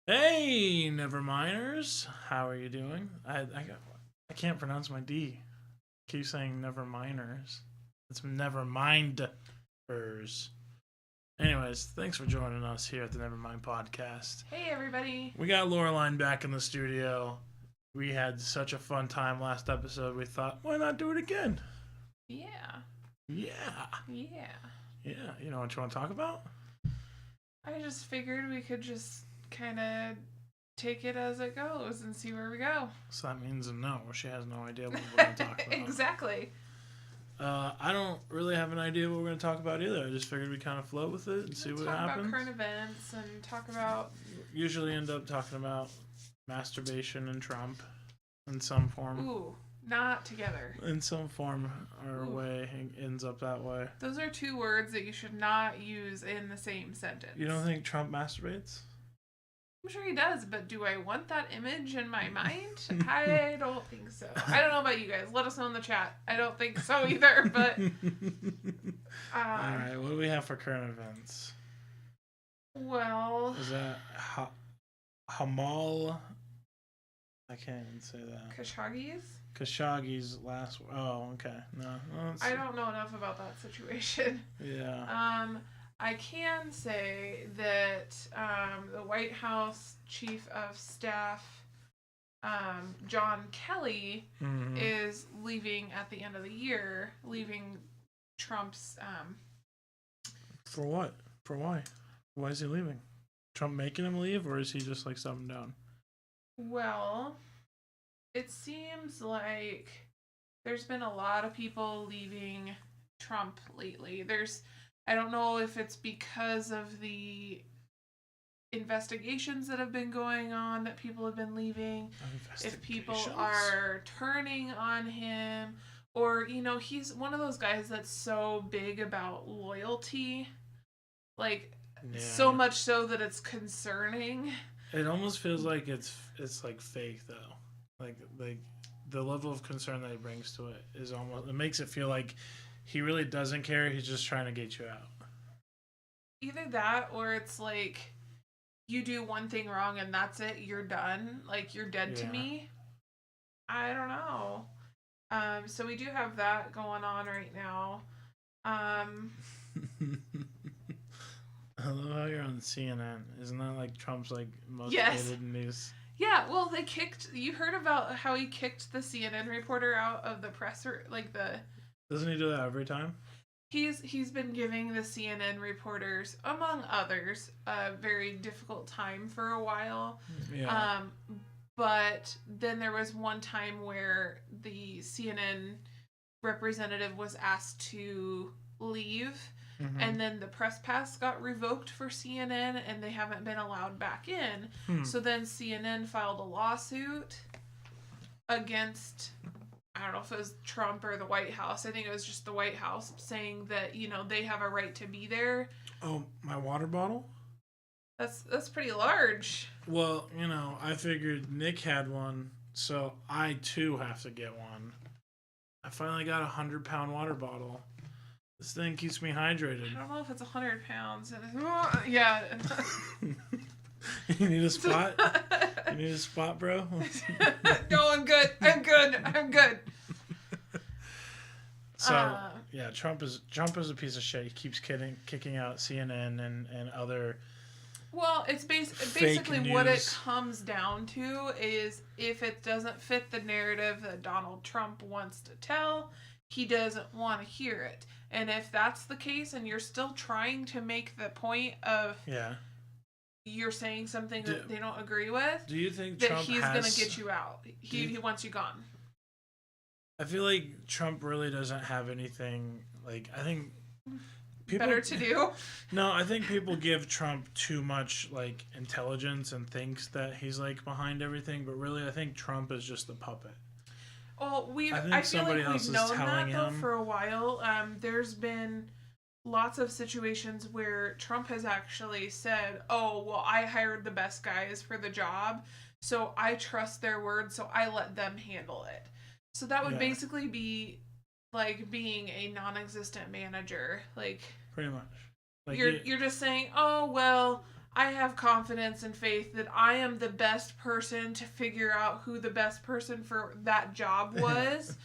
Hey, Neverminders. How are you doing? I can't pronounce my D. Keep saying Neverminders. It's Neverminders. Anyways, thanks for joining us here at the Nevermind Podcast. Hey, everybody. We got Lorilein back in the studio. We had such a fun time last episode. We thought, why not do it again? Yeah. Yeah. Yeah. Yeah. You know what you want to talk about? I just figured we could just kind of take it as it goes and see where we go. So that means no. She has no idea what we're going to talk about. Exactly. I don't really have an idea what we're going to talk about either. I just figured we'd kind of float with it and see what happens. Talk about current events and talk about... Usually end up talking about masturbation and Trump in some form. Ooh, not together. In some form or way, it ends up that way. Those are two words that you should not use in the same sentence. You don't think Trump masturbates? I'm sure he does, but do I want that image in my mind? I don't think so. I don't know about you guys. Let us know in the chat. I don't think so either, but... Alright, what do we have for current events? Well... Is that Hamal... I can't even say that. Khashoggi's last... Oh, okay. No. I don't know enough about that situation. Yeah. I can say that the White House Chief of Staff, John Kelly, is leaving at the end of the year, leaving Trump's... For what? For why? Why is he leaving? Trump making him leave, or is he just like stepping down? Well, it seems like there's been a lot of people leaving Trump lately. I don't know if it's because of the investigations that have been going on that people have been leaving, if people are turning on him, or, he's one of those guys that's so big about loyalty, so much so that it's concerning. It almost feels like it's like fake though. Like the level of concern that he brings to it is almost, it makes it feel like he really doesn't care. He's just trying to get you out. Either that, or it's like you do one thing wrong and that's it. You're done. Like, you're dead to me. I don't know. So we do have that going on right now. I love how you're on CNN. Isn't that like Trump's like most hated news? Yeah, well, you heard about how he kicked the CNN reporter out of the presser, Doesn't he do that every time? He's been giving the CNN reporters, among others, a very difficult time for a while. Yeah. But then there was one time where the CNN representative was asked to leave, and then the press pass got revoked for CNN, and they haven't been allowed back in. So then CNN filed a lawsuit against... I don't know if it was Trump or the White House. I think it was just the White House, saying that, they have a right to be there. Oh, my water bottle? That's pretty large. Well, I figured Nick had one, so I too have to get one. I finally got a 100-pound water bottle. This thing keeps me hydrated. I don't know if it's 100 pounds. Yeah. You need a spot? You need a spot, bro? No, I'm good. I'm good. So, yeah, Trump is a piece of shit. He keeps kicking out CNN and other... Well, it's basically what it comes down to is if it doesn't fit the narrative that Donald Trump wants to tell, he doesn't want to hear it. And if that's the case and you're still trying to make the point of... Yeah. You're saying something that they don't agree with. Do you think that he's going to get you out? He wants you gone. I feel like Trump really doesn't have anything, I think people... Better to do? No, I think people give Trump too much, intelligence and thinks that he's, behind everything, but really I think Trump is just a puppet. Well, I feel like we've known that, though, for a while. There's been... lots of situations where Trump has actually said, oh, well, I hired the best guys for the job, so I trust their word, so I let them handle it. So that would basically be like being a non-existent manager. Pretty much. You're just saying, oh, well, I have confidence and faith that I am the best person to figure out who the best person for that job was.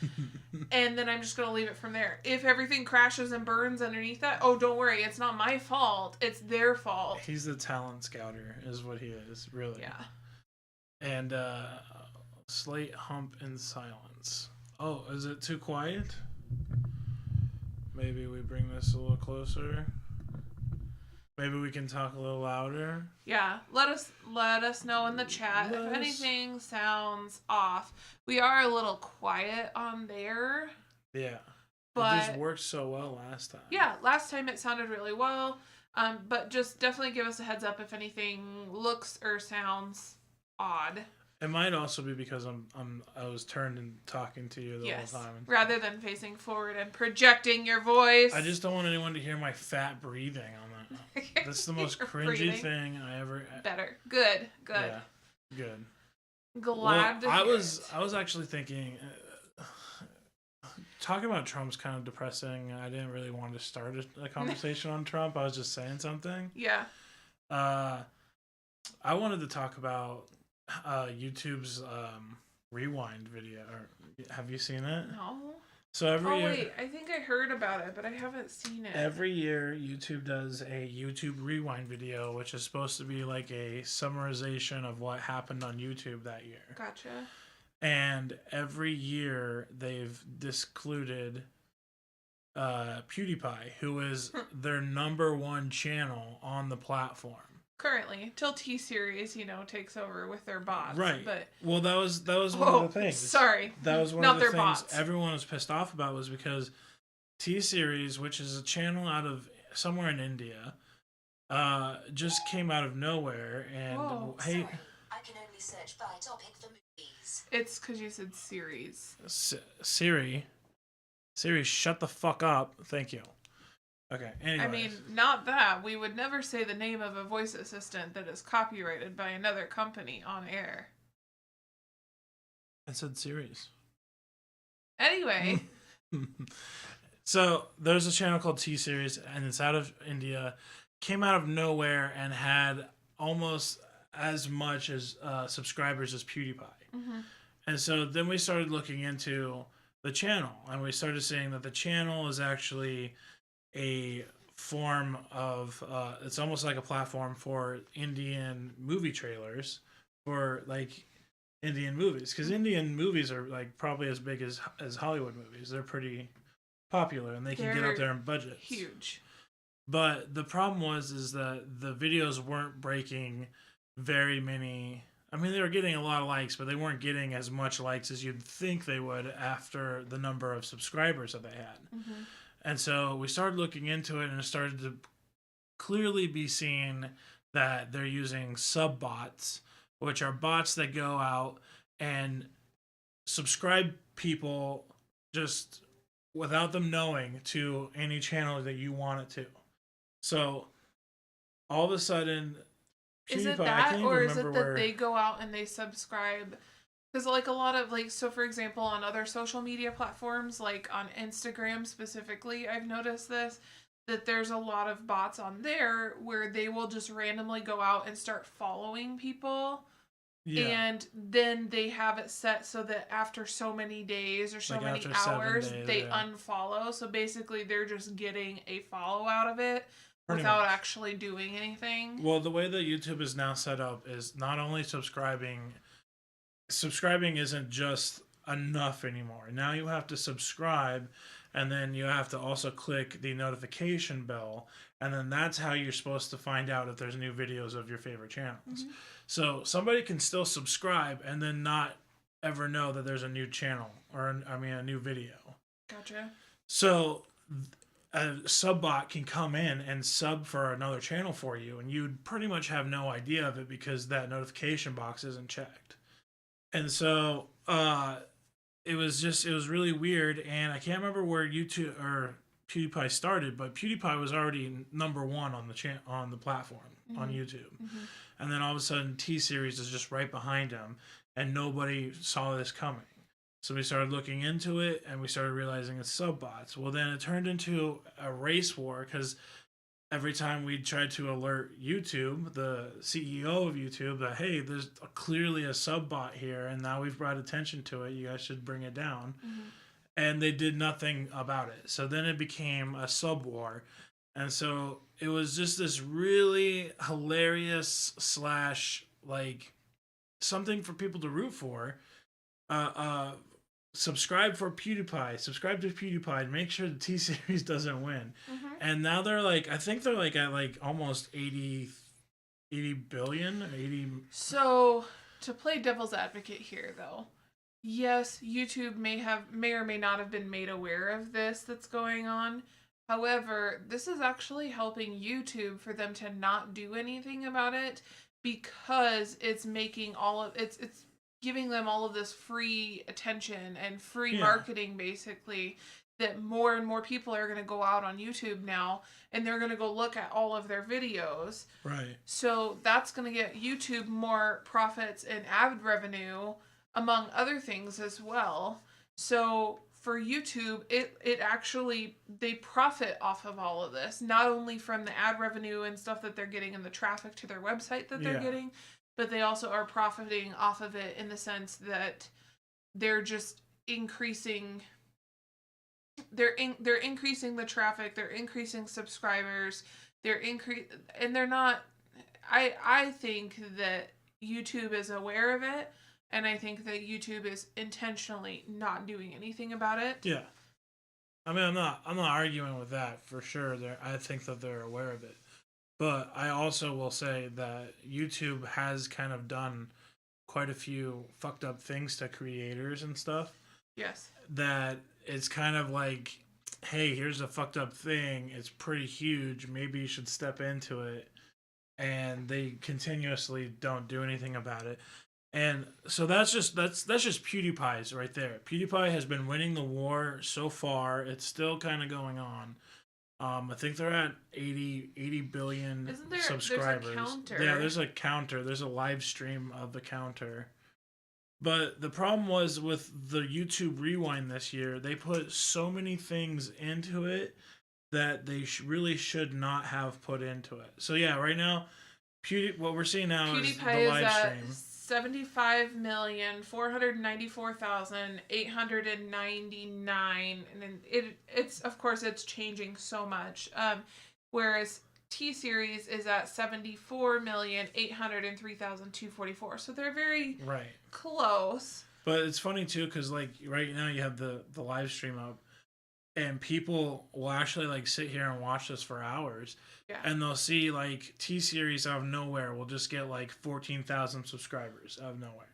And then I'm just going to leave it from there. If everything crashes and burns underneath that, oh, don't worry. It's not my fault. It's their fault. He's the talent scouter is what he is, really. Yeah. And Slate hump in silence. Oh, is it too quiet? Maybe we bring this a little closer. Maybe we can talk a little louder. Yeah, let us know in the chat if anything sounds off. We are a little quiet on there. Yeah, but it just worked so well last time. Yeah, last time it sounded really well. But just definitely give us a heads up if anything looks or sounds odd. It might also be because I was turned and talking to you the whole time. Rather than facing forward and projecting your voice. I just don't want anyone to hear my fat breathing on that. That's the most cringy breathing. Thing I ever. Better. Good. Yeah, good. Glad to hear I was actually thinking. Talking about Trump's kind of depressing. I didn't really want to start a conversation on Trump. I was just saying something. Yeah. I wanted to talk about YouTube's rewind video. Have you seen it? No. So every year, wait, I think I heard about it, but I haven't seen it. Every year, YouTube does a YouTube rewind video, which is supposed to be like a summarization of what happened on YouTube that year. Gotcha. And every year, they've discluded PewDiePie, who is their #1 channel on the platform. Currently, till T-Series, takes over with their bots. Right. But that was one of the things. Sorry. That was one Not of the their things bots. Everyone was pissed off about was because T-Series, which is a channel out of somewhere in India, just came out of nowhere and hey, sorry, I can only search by topic for movies. It's because you said series. Siri, shut the fuck up. Thank you. Okay, anyways. I mean, not that. We would never say the name of a voice assistant that is copyrighted by another company on air. I said series. Anyway. So, there's a channel called T-Series, and it's out of India. Came out of nowhere and had almost as much as subscribers as PewDiePie. Mm-hmm. And so then we started looking into the channel, and we started seeing that the channel is actually a form of it's almost like a platform for Indian movie trailers for like Indian movies, because Indian movies are like probably as big as Hollywood movies. They're pretty popular and they can get up there in budgets. Huge. But the problem is that the videos weren't breaking very many. I mean, they were getting a lot of likes, but they weren't getting as much likes as you'd think they would after the number of subscribers that they had. Mm-hmm. And so we started looking into it, and it started to clearly be seen that they're using sub bots, which are bots that go out and subscribe people just without them knowing to any channel that you want it to. So all of a sudden, is it that, or is it that they go out and they subscribe? Because like a lot of so for example, on other social media platforms, like on Instagram specifically, I've noticed this, that there's a lot of bots on there where they will just randomly go out and start following people. Yeah. And then they have it set so that after so many days or so many hours, they unfollow. So basically they're just getting a follow out of it without actually doing anything. Well, the way that YouTube is now set up is not only subscribing isn't just enough anymore. Now you have to subscribe, and then you have to also click the notification bell, and then that's how you're supposed to find out if there's new videos of your favorite channels. Mm-hmm. So somebody can still subscribe and then not ever know that there's a new channel or a new video. Gotcha. So a sub bot can come in and sub for another channel for you, and you'd pretty much have no idea of it because that notification box isn't checked. And so it was really weird, and I can't remember where YouTube or PewDiePie started, but PewDiePie was already #1 on the platform, mm-hmm. on YouTube. Mm-hmm. And then all of a sudden T-Series is just right behind him, and nobody saw this coming. So we started looking into it, and we started realizing it's sub bots. Well, then it turned into a race war because every time we tried to alert YouTube, the CEO of YouTube, that hey, there's clearly a sub bot here, and now we've brought attention to it. You guys should bring it down. And they did nothing about it. So then it became a sub war, and so it was just this really hilarious slash like something for people to root for. Subscribe for PewDiePie. Subscribe to PewDiePie and make sure the T Series doesn't win. And now they're like, I think they're like at like almost 80 billion, 80. So to play devil's advocate here, though, yes, YouTube may or may not have been made aware of this that's going on. However, this is actually helping YouTube for them to not do anything about it, because it's making it's giving them all of this free attention and free marketing, basically, that more and more people are going to go out on YouTube now, and they're going to go look at all of their videos. Right. So that's going to get YouTube more profits and ad revenue, among other things as well. So for YouTube, it actually, they profit off of all of this, not only from the ad revenue and stuff that they're getting and the traffic to their website that they're getting, but they also are profiting off of it in the sense that they're just increasing, they're increasing the traffic, they're increasing subscribers, and they're not, I think that YouTube is aware of it, and I think that YouTube is intentionally not doing anything about it. Yeah. I mean, I'm not arguing with that for sure. I think that they're aware of it. But I also will say that YouTube has kind of done quite a few fucked up things to creators and stuff. Yes. That it's kind of like, hey, here's a fucked up thing. It's pretty huge. Maybe you should step into it. And they continuously don't do anything about it. And so that's just PewDiePie's right there. PewDiePie has been winning the war so far. It's still kind of going on. I think they're at 80 billion subscribers. There's a counter. Yeah, there's a counter. There's a live stream of the counter. But the problem was with the YouTube Rewind this year, they put so many things into it that they really should not have put into it. So yeah, right now, what we're seeing now is the live stream. 75,494,899, and it's of course it's changing so much. Whereas T Series is at 74,803,244. So they're very close. But it's funny too, because like right now you have the live stream up, and people will actually like sit here and watch this for hours. Yeah. And they'll see like T Series out of nowhere will just get like 14,000 subscribers out of nowhere.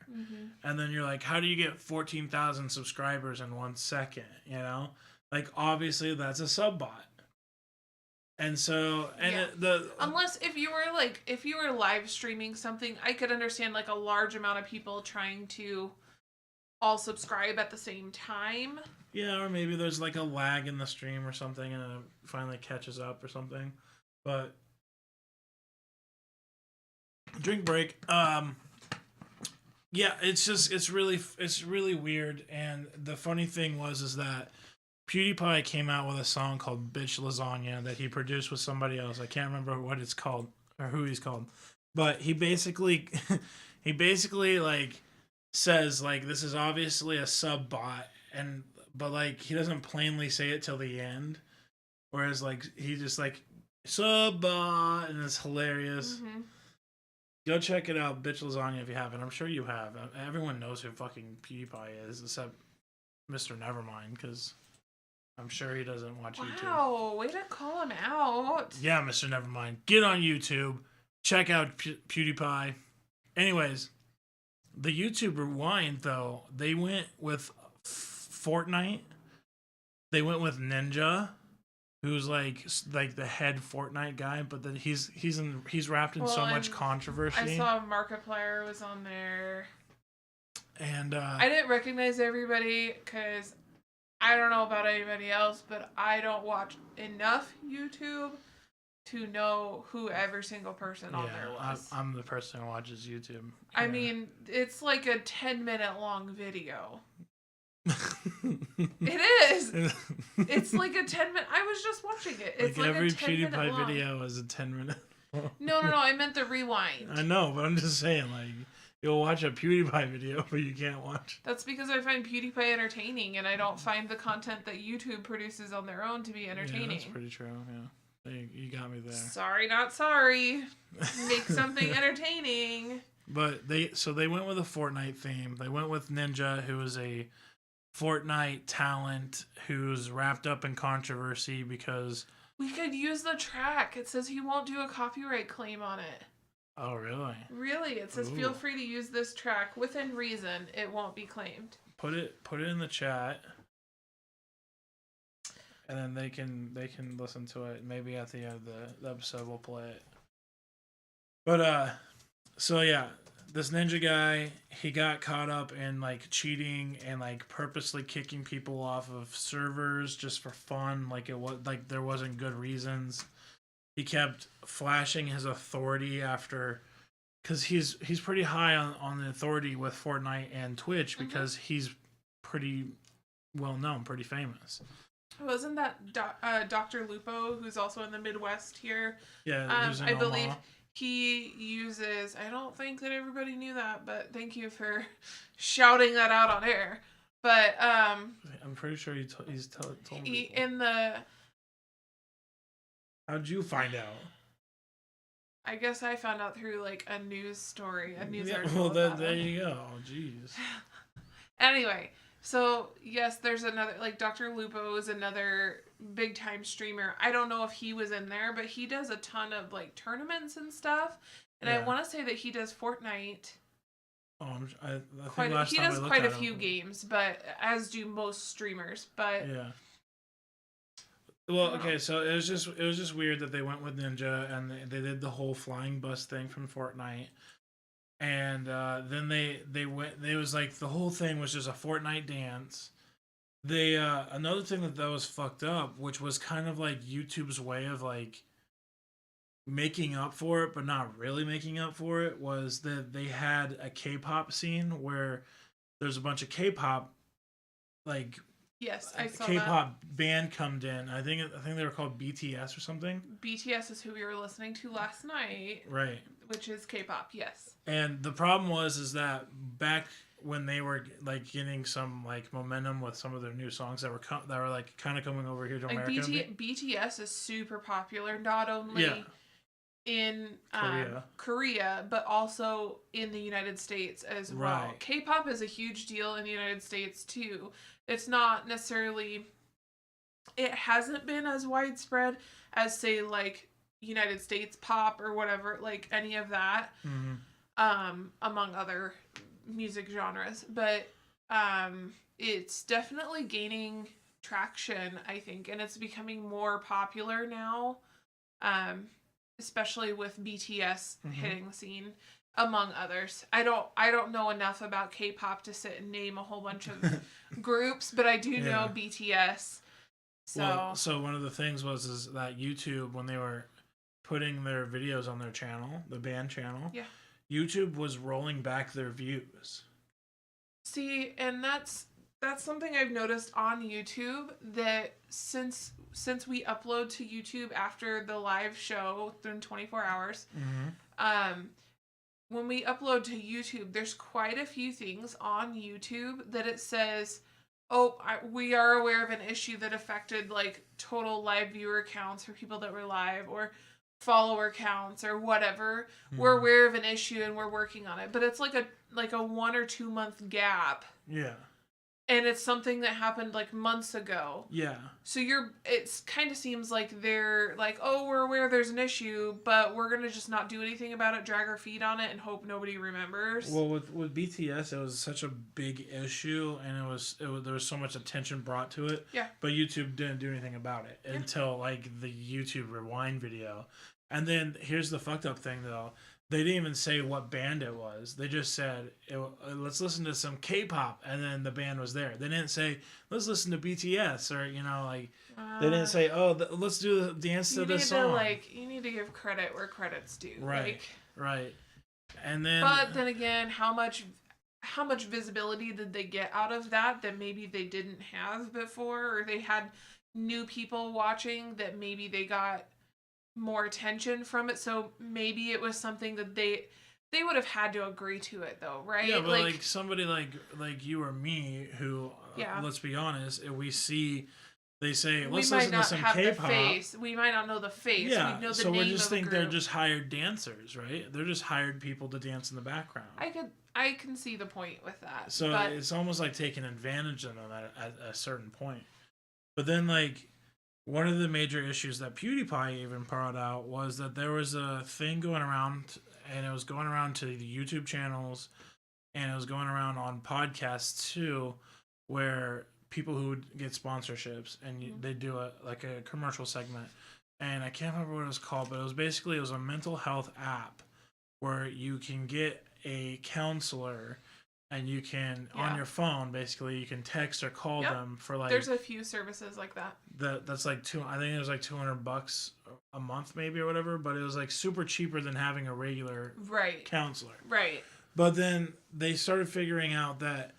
And then you're like, how do you get 14,000 subscribers in 1 second? You know, like obviously that's a sub bot. And so, unless if you were live streaming something, I could understand like a large amount of people trying to all subscribe at the same time. Yeah, or maybe there's like a lag in the stream or something, and it finally catches up or something. But drink break. Yeah, it's really weird. And the funny thing is that PewDiePie came out with a song called "Bitch Lasagna" that he produced with somebody else. I can't remember what it's called or who he's called, but he basically like says like this is obviously a sub bot, but like he doesn't plainly say it till the end, whereas like he just like sub bot, and it's hilarious. Go check it out, Bitch Lasagna, if you haven't. I'm sure you have. Everyone knows who fucking PewDiePie is, except Mr. Nevermind, because I'm sure he doesn't watch YouTube. Wow, way to call him out. Yeah, Mr. Nevermind. Get on YouTube. Check out PewDiePie. Anyways, the YouTube Rewind, though, they went with Fortnite. They went with Ninja, who's like the head Fortnite guy, but then he's wrapped in so much controversy. I saw Markiplier was on there. And I didn't recognize everybody because I don't know about anybody else, but I don't watch enough YouTube to know who every single person on there was. I'm the person who watches YouTube. I mean, it's like a 10-minute long video. It is. It's like a 10-minute. I was just watching it. It's like every a 10-minute PewDiePie long. video is a 10-minute. No. I meant the rewind. I know, but I'm just saying, like, you'll watch a PewDiePie video, but you can't watch. That's because I find PewDiePie entertaining, and I don't find the content that YouTube produces on their own to be entertaining. Yeah, that's pretty true. Yeah, you got me there. Sorry, not sorry. Make something entertaining. But they went with a Fortnite theme. They went with Ninja, who is a Fortnite talent who's wrapped up in controversy because... We could use the track. It says he won't do a copyright claim on it. Oh, really? Really? It says feel free to use this track within reason. It won't be claimed. Put it in the chat, and then they can listen to it. Maybe at the end of the episode we'll play it. But so yeah, this Ninja guy, he got caught up in like cheating and like purposely kicking people off of servers just for fun. Like it was like there wasn't good reasons. He kept flashing his authority after, because he's pretty high on the authority with Fortnite and Twitch because he's pretty well known, pretty famous. Wasn't that Dr. Lupo, who's also in the Midwest here? Yeah, I believe he uses. I don't think that everybody knew that, but thank you for shouting that out on air. But I'm pretty sure he's told me. In the. How'd you find out? I guess I found out through like a news story, a news article. Well, there you go. Oh, jeez. Anyway, so yes, there's another, like Dr. Lupo is another big time streamer. I don't know if he was in there, but he does a ton of like tournaments and stuff. And I want to say that he does Fortnite. Oh, I think he does quite a few games, but as do most streamers. But yeah. Well, okay, so it was just weird that they went with Ninja and they did the whole flying bus thing from Fortnite, and then they went. It was like the whole thing was just a Fortnite dance. They another thing that was fucked up, which was kind of like YouTube's way of like making up for it, but not really making up for it, was that they had a K-pop scene where there's a bunch of K-pop like. Yes, I saw K-pop band come in. I think they were called BTS or something. BTS is who we were listening to last night. Right. Which is K-pop, yes. And the problem was that back when they were like getting some like momentum with some of their new songs that were like kind of coming over here to America. BTS is super popular, not only in Korea, but also in the United States as well. Right. K-pop is a huge deal in the United States too. It's not necessarily, it hasn't been as widespread as say like United States pop or whatever, like any of that, among other music genres. But it's definitely gaining traction, I think, and it's becoming more popular now, especially with BTS hitting the scene, among others. I don't know enough about K-pop to sit and name a whole bunch of groups, but I do know BTS. So one of the things is that YouTube, when they were putting their videos on their channel, the band channel, YouTube was rolling back their views. See, and that's something I've noticed on YouTube, that since we upload to YouTube after the live show within 24 hours, when we upload to YouTube, there's quite a few things on YouTube that it says, we are aware of an issue that affected like total live viewer counts for people that were live, or follower counts or whatever. We're aware of an issue and we're working on it. But it's like a 1 or 2 month gap. Yeah. And it's something that happened like months ago. Yeah. So it's kind of seems like they're like, oh, we're aware there's an issue, but we're going to just not do anything about it, drag our feet on it, and hope nobody remembers. Well, with BTS, it was such a big issue, and there was so much attention brought to it. Yeah. But YouTube didn't do anything about it until like the YouTube Rewind video. And then here's the fucked up thing, though. They didn't even say what band it was. They just said, let's listen to some K-pop, and then the band was there. They didn't say, let's listen to BTS, or, they didn't say, let's do the dance to this song. You need to give credit where credit's due. Right, right. And then... But then again, how much how much visibility did they get out of that maybe they didn't have before, or they had new people watching that maybe they got more attention from it. So maybe it was something that they would have had to agree to it though, right? Yeah, but like somebody like you or me who, Yeah. let's be honest, if we see, they say, we let's might listen to not some have the K-pop. face. We might not know the face. Yeah, We know the so name we just of a think they're group. just hired dancers, right? They're just hired people to dance in the background. I can see the point with that. So but it's almost like taking advantage of them at a certain point. But then, like, one of the major issues that PewDiePie even brought out was that there was a thing going around, and it was going around to the YouTube channels, and it was going around on podcasts too, where people who would get sponsorships and they do a commercial segment, and I can't remember what it was called, but it was a mental health app where you can get a counselor, and you can on your phone basically you can text or call them for like. There's a few services like that. That's like I think it was like $200 a month maybe or whatever, but it was like super cheaper than having a regular counselor. Right. But then they started figuring out that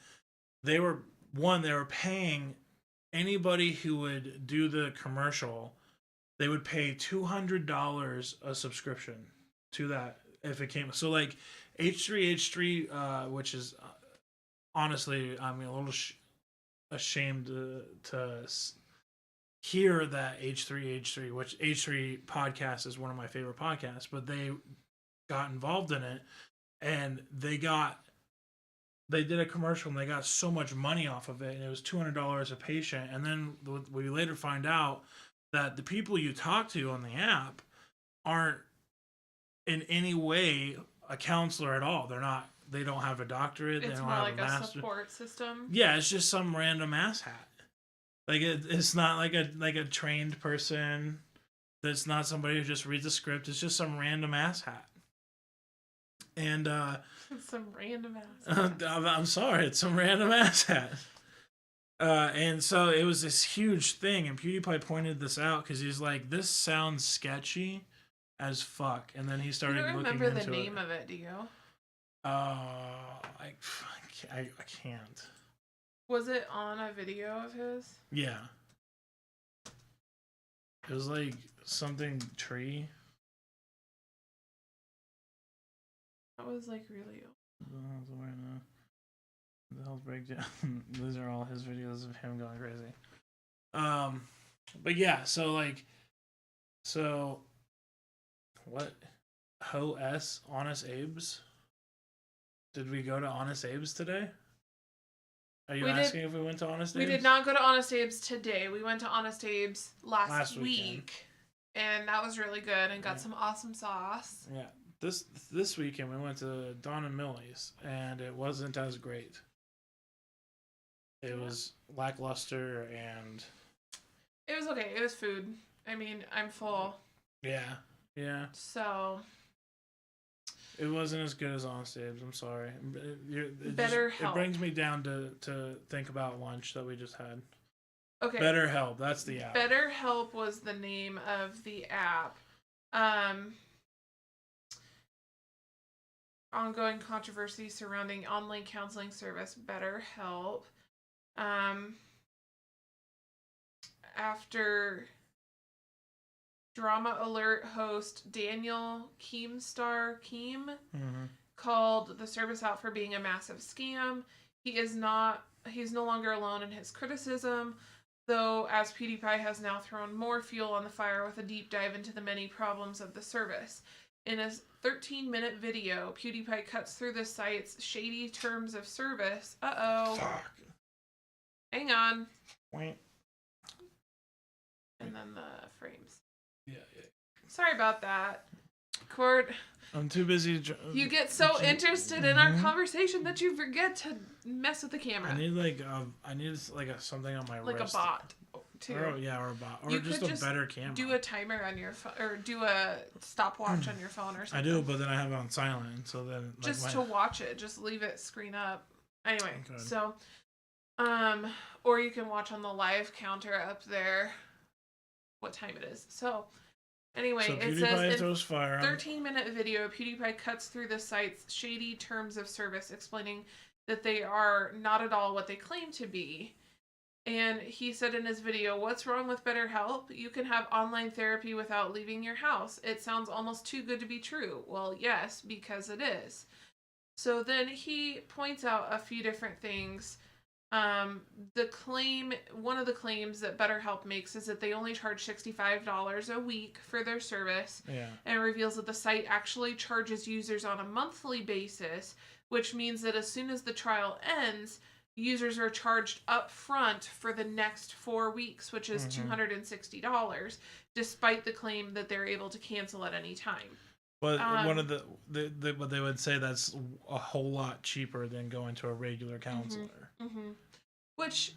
they were paying anybody who would do the commercial, they would pay $200 a subscription to that if it came. So like H3H3, which is honestly, I'm a little ashamed to hear that H3H3, which H3 podcast is one of my favorite podcasts, but they got involved in it, and they did a commercial and they got so much money off of it, and it was $200 a patient. And then we later find out that the people you talk to on the app aren't in any way a counselor at all. They don't have a doctorate. It's they don't more have like a master. support system. Yeah, it's just some random asshat. Like it's not like a trained person. That's not somebody who just reads a script. It's just some random asshat. And some random ass. I'm sorry, it's some random asshat. And so it was this huge thing, and PewDiePie pointed this out because he's like, "This sounds sketchy as fuck." And then he started looking into it. You don't remember the name of it, do you? I can't. Was it on a video of his? Yeah. It was like something tree. That was like really old. The health breakdown. These are all his videos of him going crazy. But yeah, so what? Ho-S Honest Abe's? Did we go to Honest Abe's today? Are you asking if we went to Honest Abe's? We did not go to Honest Abe's today. We went to Honest Abe's last week. And that was really good and got some awesome sauce. Yeah. This weekend we went to Don and Millie's, and it wasn't as great. It was lackluster, and it was okay. It was food. I mean, I'm full. Yeah. So it wasn't as good as Honest Abe's. I'm sorry. It brings me down to think about lunch that we just had. Okay. BetterHelp. That's the app. BetterHelp was the name of the app. Ongoing controversy surrounding online counseling service BetterHelp. After Drama Alert host Daniel Keemstar called the service out for being a massive scam. He's no longer alone in his criticism, though, as PewDiePie has now thrown more fuel on the fire with a deep dive into the many problems of the service. In a 13-minute video, PewDiePie cuts through the site's shady terms of service. Fuck. Hang on. Wait. And then the frames. Yeah. Sorry about that. Court. I'm too busy. You get so interested in our conversation that you forget to mess with the camera. I need something on my like wrist. Like a bot, too. Or a bot. Or you just a better camera. Do a timer on your phone, or do a stopwatch on your phone or something. I do, but then I have it on silent, so then... Just to watch it. Just leave it screen up. Anyway, so... or you can watch on the live counter up there what time it is. So... Anyway, it says in 13-minute video, PewDiePie cuts through the site's shady terms of service, explaining that they are not at all what they claim to be. And he said in his video, "What's wrong with BetterHelp? You can have online therapy without leaving your house. It sounds almost too good to be true." Well, yes, because it is. So then he points out a few different things. One of the claims that BetterHelp makes is that they only charge $65 a week for their service, and reveals that the site actually charges users on a monthly basis, which means that as soon as the trial ends, users are charged up front for the next 4 weeks, which is $260, despite the claim that they're able to cancel at any time. But one of what they would say, that's a whole lot cheaper than going to a regular counselor. Which,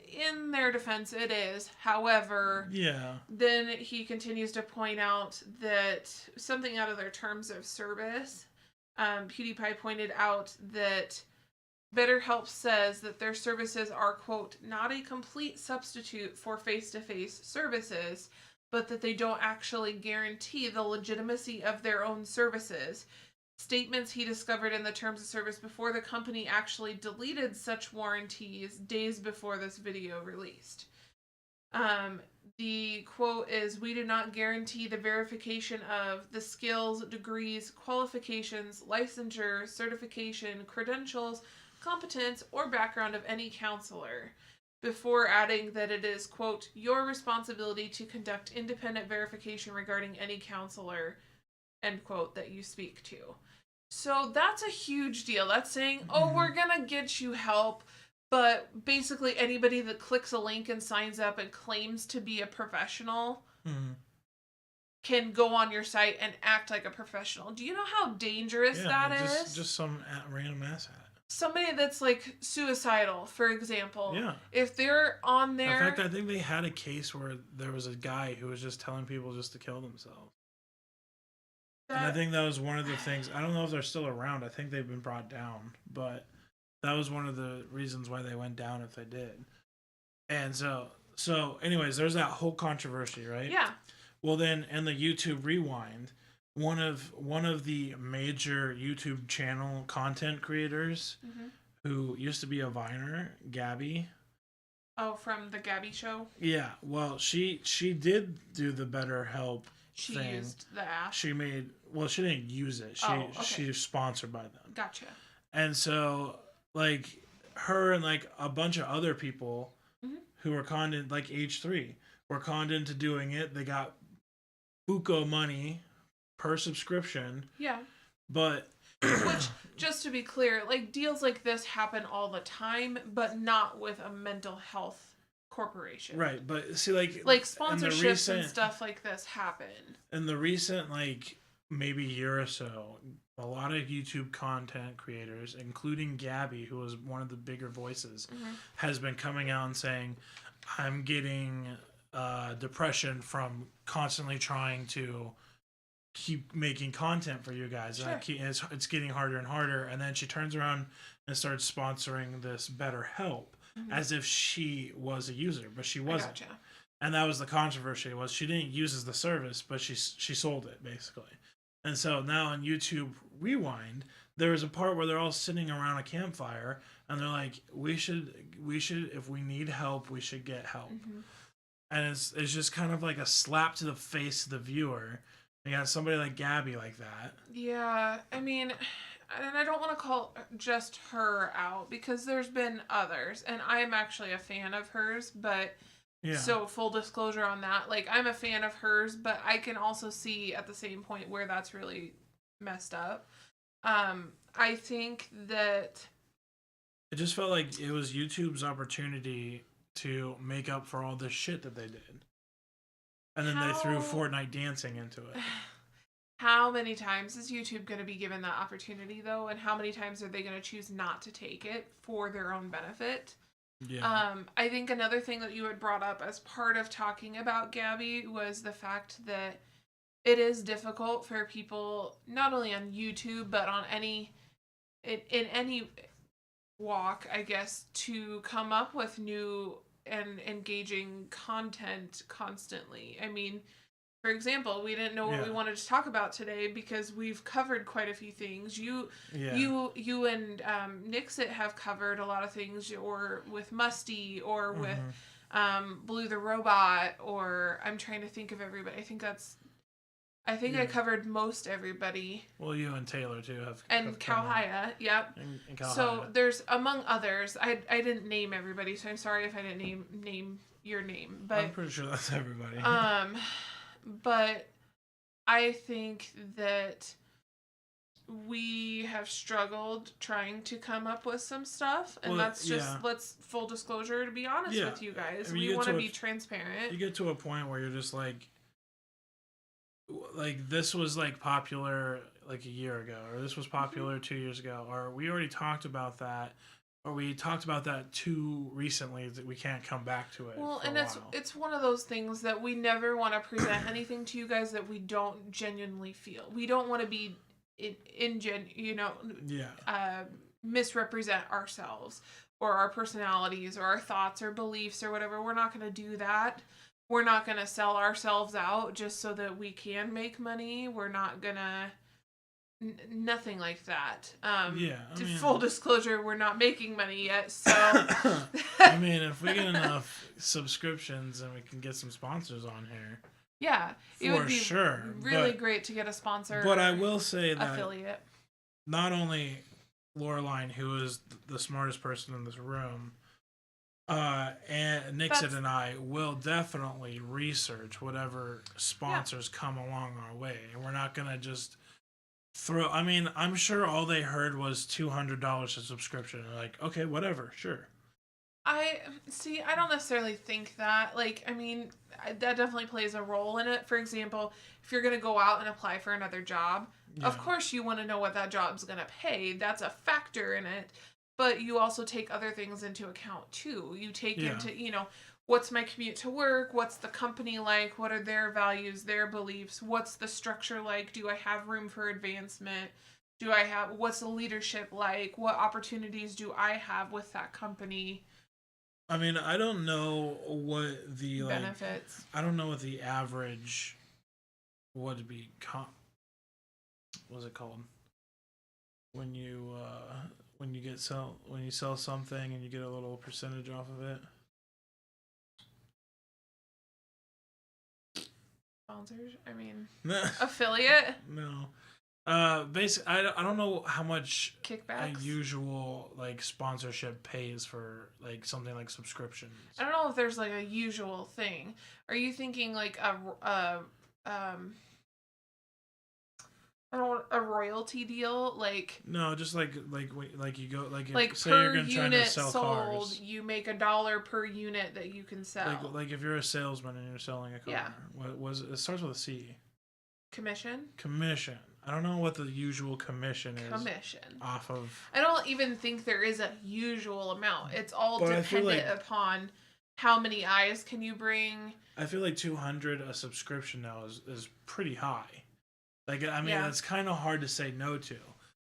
in their defense, it is. However, then he continues to point out that something out of their terms of service, PewDiePie pointed out that BetterHelp says that their services are, quote, not a complete substitute for face-to-face services, but that they don't actually guarantee the legitimacy of their own services. Statements he discovered in the terms of service before the company actually deleted such warranties days before this video released. The quote is, "We do not guarantee the verification of the skills, degrees, qualifications, licensure, certification, credentials, competence, or background of any counselor," before adding that it is, quote, "your responsibility to conduct independent verification regarding any counselor," end quote, "that you speak to." So that's a huge deal. That's saying, oh, we're going to get you help, but basically anybody that clicks a link and signs up and claims to be a professional can go on your site and act like a professional. Do you know how dangerous that is? Just some random asshat. Somebody that's like suicidal, for example. Yeah. If they're on there. In fact, I think they had a case where there was a guy who was just telling people just to kill themselves. And I think that was one of the things. I don't know if they're still around. I think they've been brought down, but that was one of the reasons why they went down if they did. And so anyways, there's that whole controversy, right? Yeah. Well, then in the YouTube Rewind, one of the major YouTube channel content creators who used to be a Viner, Gabby. Oh, from the Gabby show? Yeah. Well, she did do the BetterHelp She thing. used the app. She didn't use it. She's sponsored by them. Gotcha. And so, like, her and like a bunch of other people who were conned in, like H3, were conned into doing it. They got buco money per subscription. Yeah. But which, just to be clear, like deals like this happen all the time, but not with a mental health corporation. Right, but see, like sponsorships and stuff like this happen. In the recent, like, maybe year or so, a lot of YouTube content creators, including Gabby, who was one of the bigger voices, has been coming out and saying, "I'm getting depression from constantly trying to keep making content for you guys. Sure. And it's getting harder and harder." And then she turns around and starts sponsoring this BetterHelp as if she was a user, but she wasn't. Gotcha. And that was the controversy, was she didn't use the service, but she sold it basically. And so now on YouTube Rewind, there's a part where they're all sitting around a campfire and they're like, we should if we need help, we should get help. And it's just kind of like a slap to the face of the viewer. You got somebody like Gabby like that. Yeah, I mean, and I don't want to call just her out because there's been others, and I'm actually a fan of hers, but so full disclosure on that, like I'm a fan of hers, but I can also see at the same point where that's really messed up. I think that it just felt like it was YouTube's opportunity to make up for all this shit that they did. And then they threw Fortnite dancing into it. How many times is YouTube going to be given that opportunity, though? And how many times are they going to choose not to take it for their own benefit? Yeah. I think another thing that you had brought up as part of talking about Gabby was the fact that it is difficult for people, not only on YouTube, but on in any walk, I guess, to come up with new and engaging content constantly. I mean, For example, we didn't know what we wanted to talk about today because we've covered quite a few things. You and Nixit have covered a lot of things, or with Musty, or with Blue the Robot, or I'm trying to think of everybody. I think I covered most everybody. Well, you and Taylor too have Kauhaya, yep. And Kauhaya. So there's, among others, I didn't name everybody, so I'm sorry if I didn't name your name, but I'm pretty sure that's everybody. But I think that we have struggled trying to come up with some stuff, and that's just, let's full disclosure, to be honest with you guys. I mean, we want to be transparent. You get to a point where you're just like this was like popular like a year ago, or this was popular 2 years ago, or we already talked about that, or we talked about that too recently that we can't come back to it. Well, and it's one of those things that we never want to present anything to you guys that we don't genuinely feel. We don't want to be misrepresent ourselves or our personalities or our thoughts or beliefs or whatever. We're not going to do that. We're not going to sell ourselves out just so that we can make money. We're not going to nothing like that. Full disclosure, we're not making money yet, so I mean, if we get enough subscriptions and we can get some sponsors on here, it would be really great to get a sponsor. But I will say that affiliate. Not only Lorilein, who is the smartest person in this room, and Nixit and I will definitely research whatever sponsors come along our way, and we're not gonna just I mean, I'm sure all they heard was $200 a subscription. They're like, okay, whatever, sure. I don't necessarily think that. Like, I mean, that definitely plays a role in it. For example, if you're going to go out and apply for another job, of course you want to know what that job's going to pay. That's a factor in it. But you also take other things into account, too. You take into, what's my commute to work? What's the company like? What are their values, their beliefs? What's the structure like? Do I have room for advancement? What's the leadership like? What opportunities do I have with that company? I mean, I don't know what the benefits. I don't know what the average would be. What's it called? When you sell something and you get a little percentage off of it. Sponsors? I mean, affiliate? No. Basically, I don't know how much kickbacks? A usual sponsorship pays for something like subscriptions. I don't know if there's a usual thing. Are you thinking a royalty deal? No, just like you go say per you're gonna try to sell sold, cars. You make $1 per unit that you can sell. Like if you're a salesman and you're selling a car. Yeah. What was it? It starts with a C. Commission. I don't know what the usual commission is. Off of. I don't even think there is a usual amount. It's all dependent upon how many eyes can you bring. I feel like $200 a subscription now is pretty high. It's kind of hard to say no to,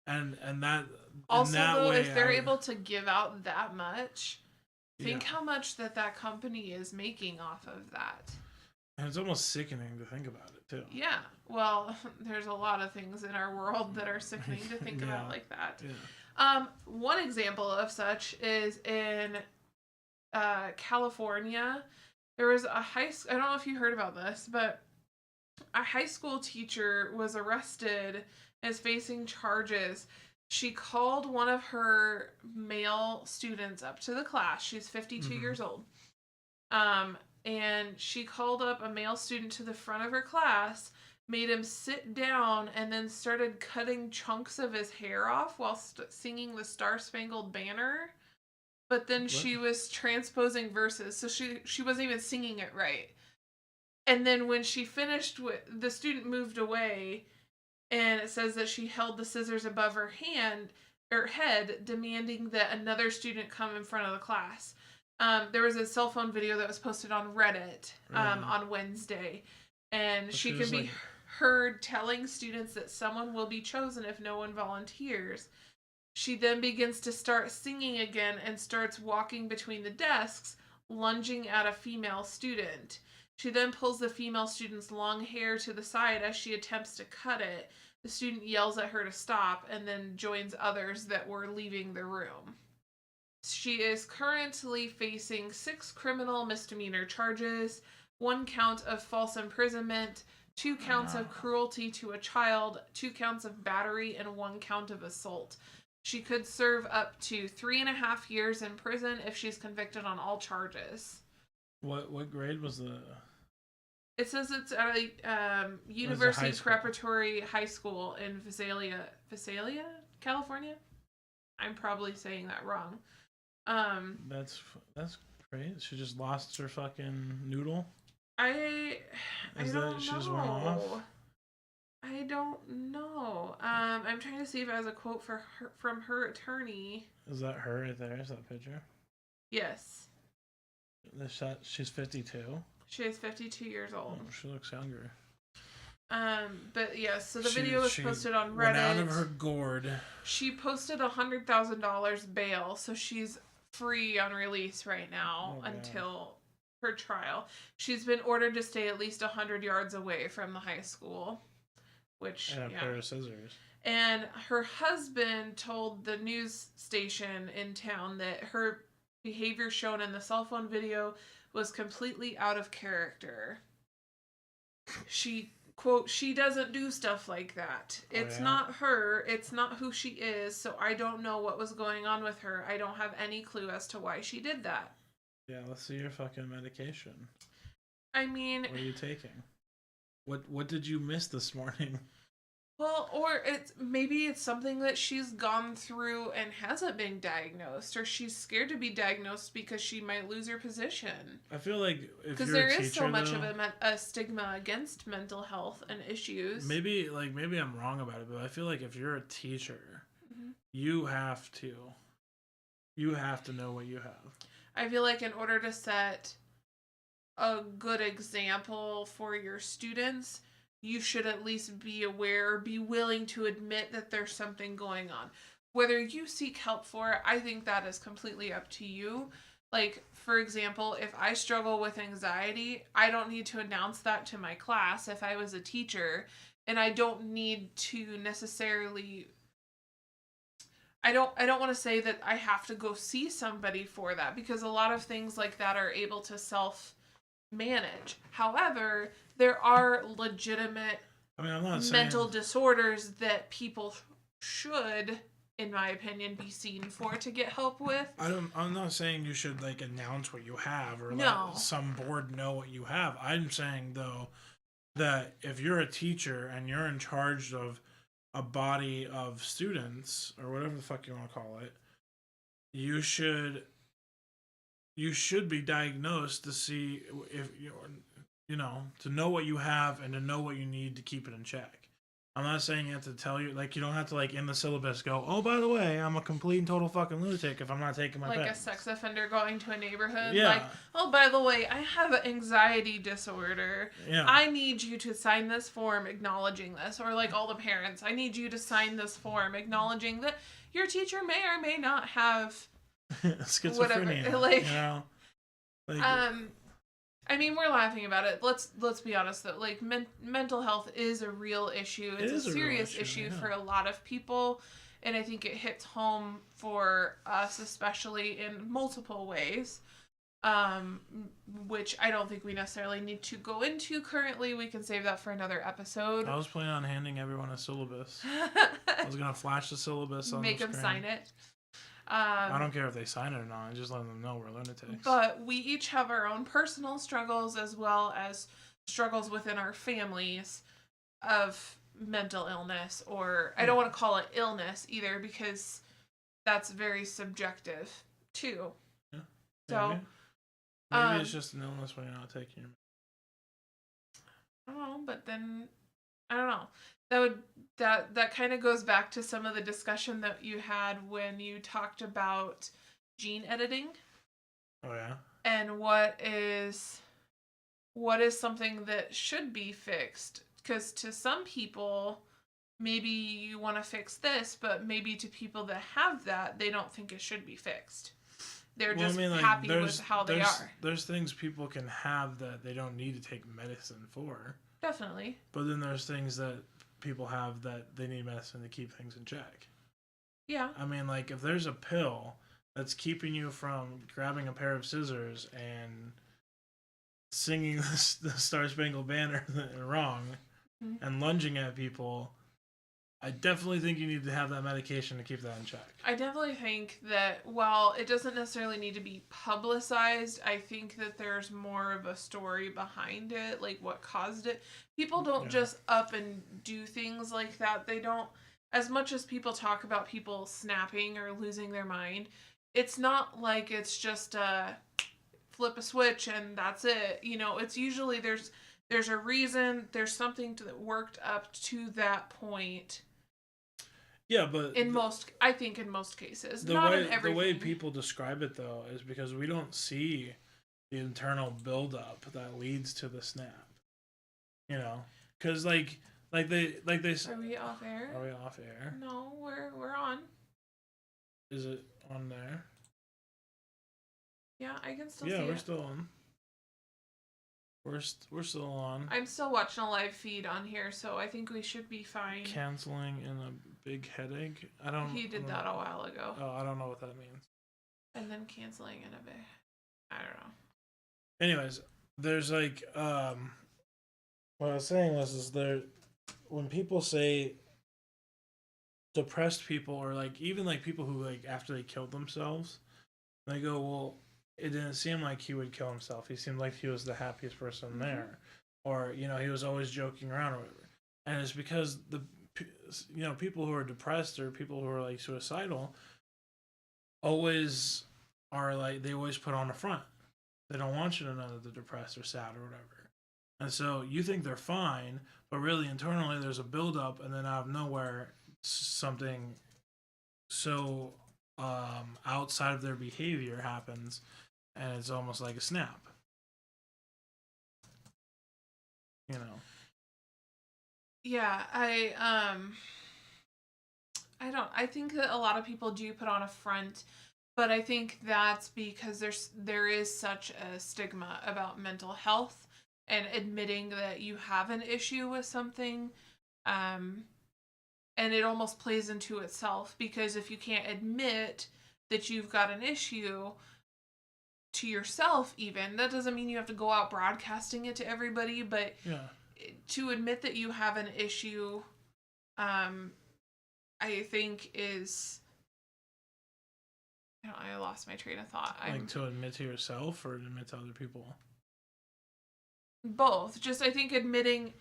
and that also in that though, way, if they're able to give out that much, think how much that company is making off of that. And it's almost sickening to think about it too. Yeah, well, there's a lot of things in our world that are sickening to think about like that. Yeah. One example of such is in California. There was a I don't know if you heard about this, but a high school teacher was arrested and is facing charges. She called one of her male students up to the class. She's 52 years old. And she called up a male student to the front of her class, made him sit down, and then started cutting chunks of his hair off while singing the Star Spangled Banner. But then she was transposing verses, so she wasn't even singing it right. And then when she finished, the student moved away, and it says that she held the scissors above her head, demanding that another student come in front of the class. There was a cell phone video that was posted on Reddit on Wednesday, and she can be heard telling students that someone will be chosen if no one volunteers. She then begins to start singing again and starts walking between the desks, lunging at a female student. She then pulls the female student's long hair to the side as she attempts to cut it. The student yells at her to stop and then joins others that were leaving the room. She is currently facing 6 criminal misdemeanor charges, 1 count of false imprisonment, 2 counts of cruelty to a child, 2 counts of battery, and 1 count of assault. She could serve up to 3.5 years in prison if she's convicted on all charges. What grade was the... It says it's at a University Preparatory High School in Visalia, California? I'm probably saying that wrong. That's great. She just lost her fucking noodle. I don't know. She just went off? I don't know. I'm trying to see if it has a quote from her attorney. Is that her right there? Is that picture? Yes. She's 52. She is 52 years old. Oh, she looks younger. But yeah, so the video was posted on Reddit. Went out of her gourd. She posted $100,000 bail, so she's free on release right now until her trial. She's been ordered to stay at least 100 yards away from the high school, which and a pair of scissors. And her husband told the news station in town that her behavior shown in the cell phone video was completely out of character. She, quote, she doesn't do stuff like that. It's not her. It's not who she is. So I don't know what was going on with her. I don't have any clue as to why she did that. Yeah, let's see your fucking medication. I mean... What are you taking? What did you miss this morning? Well, or maybe it's something that she's gone through and hasn't been diagnosed, or she's scared to be diagnosed because she might lose her position. I feel like if because there is so much of a stigma against mental health and issues. Maybe I'm wrong about it, but I feel like if you're a teacher, you have to know what you have. I feel like in order to set a good example for your students, you should at least be aware, be willing to admit that there's something going on. Whether you seek help for it, I think that is completely up to you. Like, for example, if I struggle with anxiety, I don't need to announce that to my class if I was a teacher, and I don't need to necessarily... I don't want to say that I have to go see somebody for that, because a lot of things like that are able to self-manage. However, there are legitimate mental disorders that people should, in my opinion, be seen for to get help with. I'm not saying you should like announce what you have or let some board know what you have. I'm saying though that if you're a teacher and you're in charge of a body of students or whatever the fuck you want to call it, you should be diagnosed to see if to know what you have and to know what you need to keep it in check. I'm not saying you have to tell you, like, you don't have to, like, in the syllabus go, oh, by the way, I'm a complete and total fucking lunatic if I'm not taking my Like meds. a sex offender going to a neighborhood. Yeah. Like, oh, by the way, I have an anxiety disorder. Yeah. I need you to sign this form acknowledging this. Or, like, all the parents, I need you to sign this form acknowledging that your teacher may or may not have schizophrenia. Whatever. Like, like, I mean, we're laughing about it. Let's be honest though. Like, mental health is a real issue. It's a serious issue for a lot of people, and I think it hits home for us, especially in multiple ways. Which I don't think we necessarily need to go into currently. We can save that for another episode. I was planning on handing everyone a syllabus. I was gonna flash the syllabus on Make the them screen. sign it. I don't care if they sign it or not. I just let them know we're lunatics. But we each have our own personal struggles as well as struggles within our families of mental illness, or I don't want to call it illness either because that's very subjective too. Yeah. So maybe it's just an illness when you're not taking your. I don't know, but then I don't know. That kind of goes back to some of the discussion that you had when you talked about gene editing. Oh yeah. And what is something that should be fixed? Because to some people, maybe you want to fix this, but maybe to people that have that, they don't think it should be fixed. They're just happy with how they are. There's things people can have that they don't need to take medicine for. Definitely. But then there's things that people have that they need medicine to keep things in check. Yeah. I mean, like, if there's a pill that's keeping you from grabbing a pair of scissors and singing the Star Spangled Banner wrong and lunging at people, I definitely think you need to have that medication to keep that in check. I definitely think that while it doesn't necessarily need to be publicized, I think that there's more of a story behind it, like what caused it. People don't just up and do things like that. They don't, as much as people talk about people snapping or losing their mind, it's not like it's just flip a switch and that's it. You know, it's usually there's a reason, there's something that worked up to that point. Yeah, but I think in most cases, not in everything. The way people describe it, though, is because we don't see the internal buildup that leads to the snap. You know, because like they. Are we off air? Are we off air? No, we're on. Is it on there? Yeah, I can still see it. Yeah, we're still on. We're still on. I'm still watching a live feed on here, so I think we should be fine. Canceling in a big headache? He did that a while ago. Oh, I don't know what that means. And then canceling in a big... I don't know. Anyways, there's like... what I was saying is there... When people say depressed people, or like even like people who like after they killed themselves, they go, well, it didn't seem like he would kill himself. He seemed like he was the happiest person there. Or, you know, he was always joking around or whatever. And it's because people who are depressed or people who are like suicidal always are like, they always put on a front. They don't want you to know that they're depressed or sad or whatever. And so you think they're fine, but really internally there's a buildup, and then out of nowhere something so outside of their behavior happens, and it's almost like a snap. You know. Yeah, I think that a lot of people do put on a front, but I think that's because there is such a stigma about mental health and admitting that you have an issue with something. And it almost plays into itself, because if you can't admit that you've got an issue to yourself, even, that doesn't mean you have to go out broadcasting it to everybody, but to admit that you have an issue, I think is... I lost my train of thought. To admit to yourself or admit to other people? Both. Just, I think admitting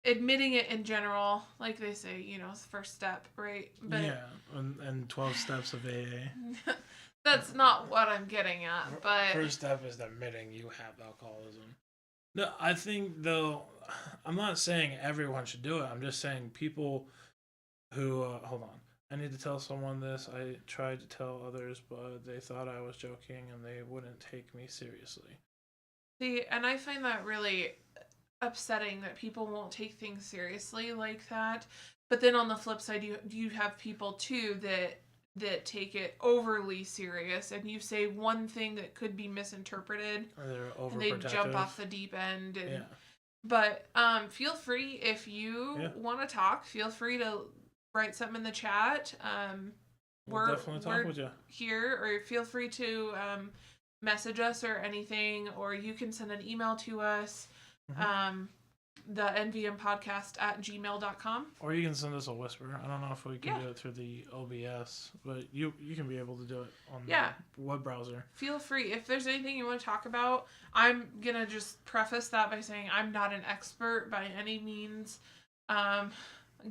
it in general, like they say, it's the first step, right? But yeah, and 12 steps of AA. That's not what I'm getting at, but... First step is admitting you have alcoholism. No, I think, though, I'm not saying everyone should do it. I'm just saying people who... hold on. I need to tell someone this. I tried to tell others, but they thought I was joking, and they wouldn't take me seriously. See, and I find that really upsetting that people won't take things seriously like that. But then on the flip side, you have people, too, that take it overly serious, and you say one thing that could be misinterpreted, or they're overprotective, and they jump off the deep end. And, but feel free, if you want to talk, feel free to write something in the chat. We'll definitely talk with you here, or feel free to message us or anything, or you can send an email to us, the nvmpodcast@gmail.com. Or you can send us a whisper. I don't know if we can do it through the OBS, but you can be able to do it on the web browser. Feel free. If there's anything you want to talk about, I'm going to just preface that by saying I'm not an expert by any means.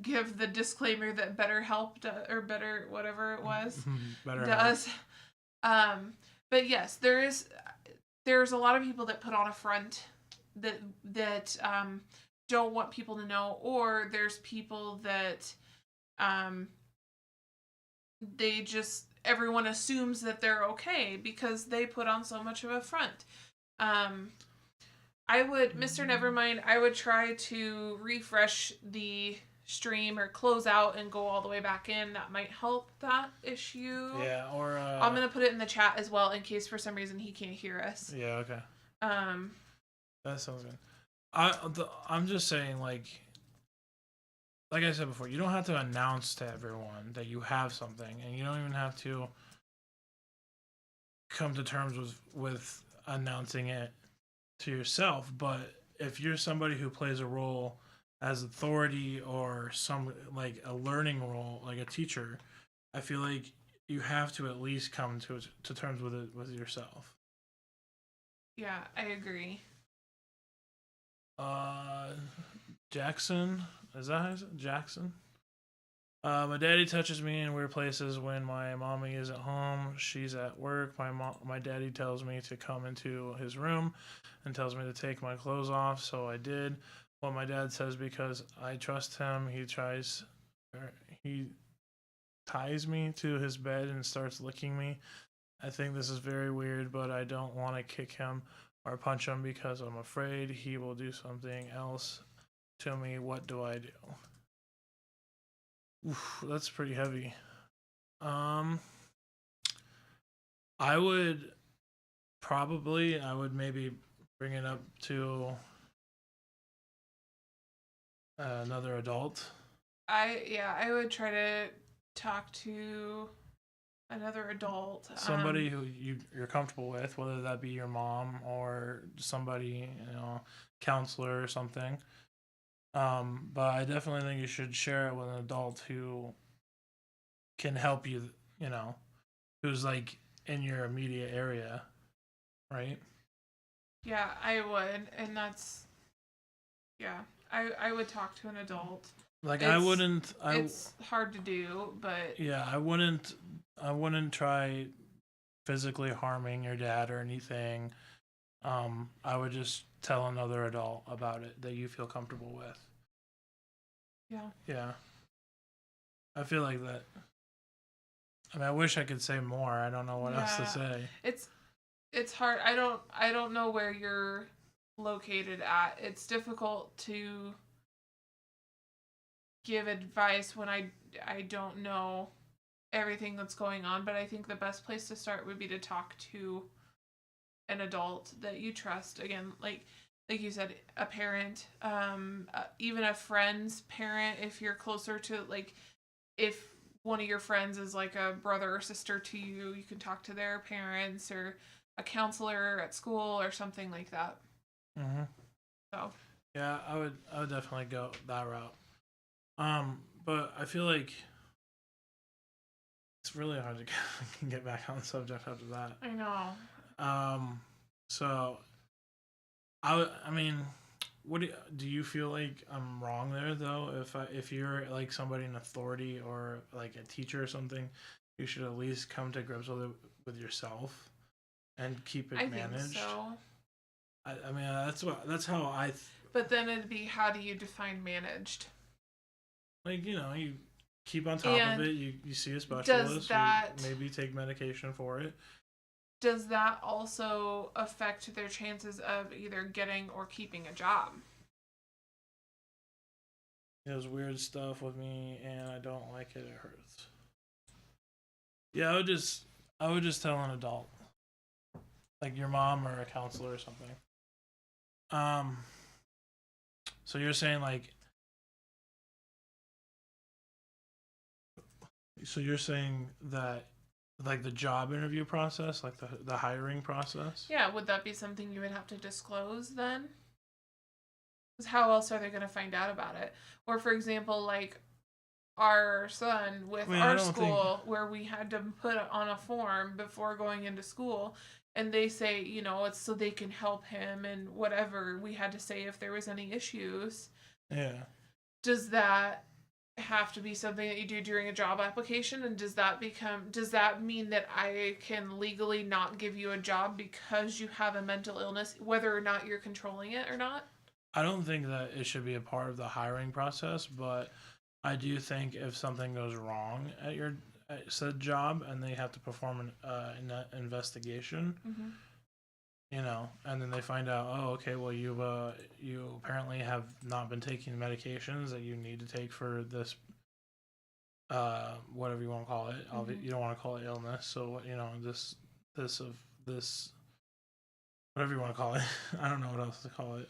Give the disclaimer that BetterHelp or Better whatever it was does. But yes, there's a lot of people that put on a front that don't want people to know, or there's people that everyone assumes that they're okay because they put on so much of a front. Mr. Nevermind, I would try to refresh the stream or close out and go all the way back in. That might help that issue. Yeah, or I'm gonna put it in the chat as well in case for some reason he can't hear us. Yeah. Okay. That sounds good. I'm just saying, like I said before, you don't have to announce to everyone that you have something, and you don't even have to come to terms with announcing it to yourself. But if you're somebody who plays a role as authority or some like a learning role, like a teacher, I feel like you have to at least come to terms with it with yourself. Yeah, I agree. Jackson, is that how you say it? Jackson? My daddy touches me in weird places when my mommy isn't home. She's at work. My daddy tells me to come into his room and tells me to take my clothes off, so I did. What my dad says because I trust him. He ties me to his bed and starts licking me. I think this is very weird, but I don't want to kick him or punch him because I'm afraid he will do something else to me. What do I do? Oof, that's pretty heavy. I would maybe bring it up to another adult. I would try to talk to another adult, somebody who you're comfortable with, whether that be your mom or somebody, counselor or something. But I definitely think you should share it with an adult who can help you, who's like in your immediate area, right? Yeah, I would, and that's I would talk to an adult. Like it's hard to do, but yeah, I wouldn't try physically harming your dad or anything. I would just tell another adult about it that you feel comfortable with. Yeah. I feel like that. I mean, I wish I could say more. I don't know what else to say. It's hard. I don't know where you're located at. It's difficult to give advice when I don't know everything that's going on, but I think the best place to start would be to talk to an adult that you trust. Again, like you said, a parent, even a friend's parent, if you're closer to, like, if one of your friends is like a brother or sister to you, you can talk to their parents, or a counselor at school or something like that. Mm-hmm. So yeah, I would definitely go that route. But I feel like it's really hard to get back on the subject after that. I know. So I mean, what do you feel like I'm wrong there though? If you're like somebody in authority or like a teacher or something, you should at least come to grips with yourself and keep it managed. I think so. I mean, that's how I. But then it'd be, how do you define managed? Like, you keep on top of it. You see a specialist. You maybe take medication for it. Does that also affect their chances of either getting or keeping a job? It was weird stuff with me, and I don't like it. It hurts. Yeah, I would just tell an adult, like your mom or a counselor or something. So you're saying that like the job interview process, like the hiring process? Yeah, would that be something you would have to disclose then? Because how else are they going to find out about it? Or, for example, like our son with our school, where we had to put on a form before going into school, and they say, it's so they can help him and whatever. We had to say if there was any issues. Yeah. Does that have to be something that you do during a job application? And does that mean that I can legally not give you a job because you have a mental illness, whether or not you're controlling it or not? I don't think that it should be a part of the hiring process, but I do think if something goes wrong at said job and they have to perform an investigation, mm-hmm. And then they find out, oh, okay, well, you apparently have not been taking the medications that you need to take for this whatever you want to call it. You don't want to call it illness, so this whatever you want to call it. I don't know what else to call it.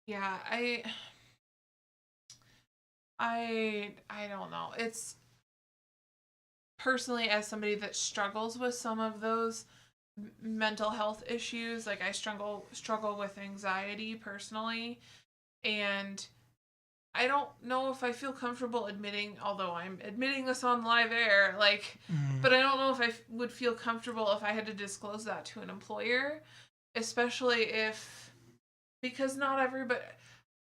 Yeah, I don't know. It's personally, as somebody that struggles with some of those mental health issues, like I struggle with anxiety personally, and I don't know if I feel comfortable admitting, although I'm admitting this on live air, but I don't know if I would feel comfortable if I had to disclose that to an employer, especially because not everybody,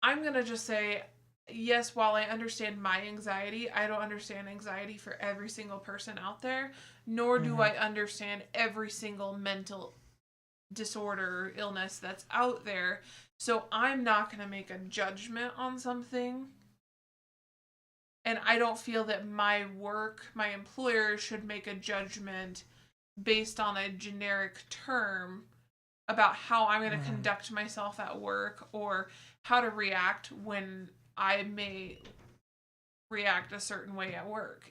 I'm going to just say, yes, while I understand my anxiety, I don't understand anxiety for every single person out there, nor do I understand every single mental disorder or illness that's out there. So I'm not going to make a judgment on something. And I don't feel that my employer should make a judgment based on a generic term about how I'm going to conduct myself at work or how to react when I may react a certain way at work,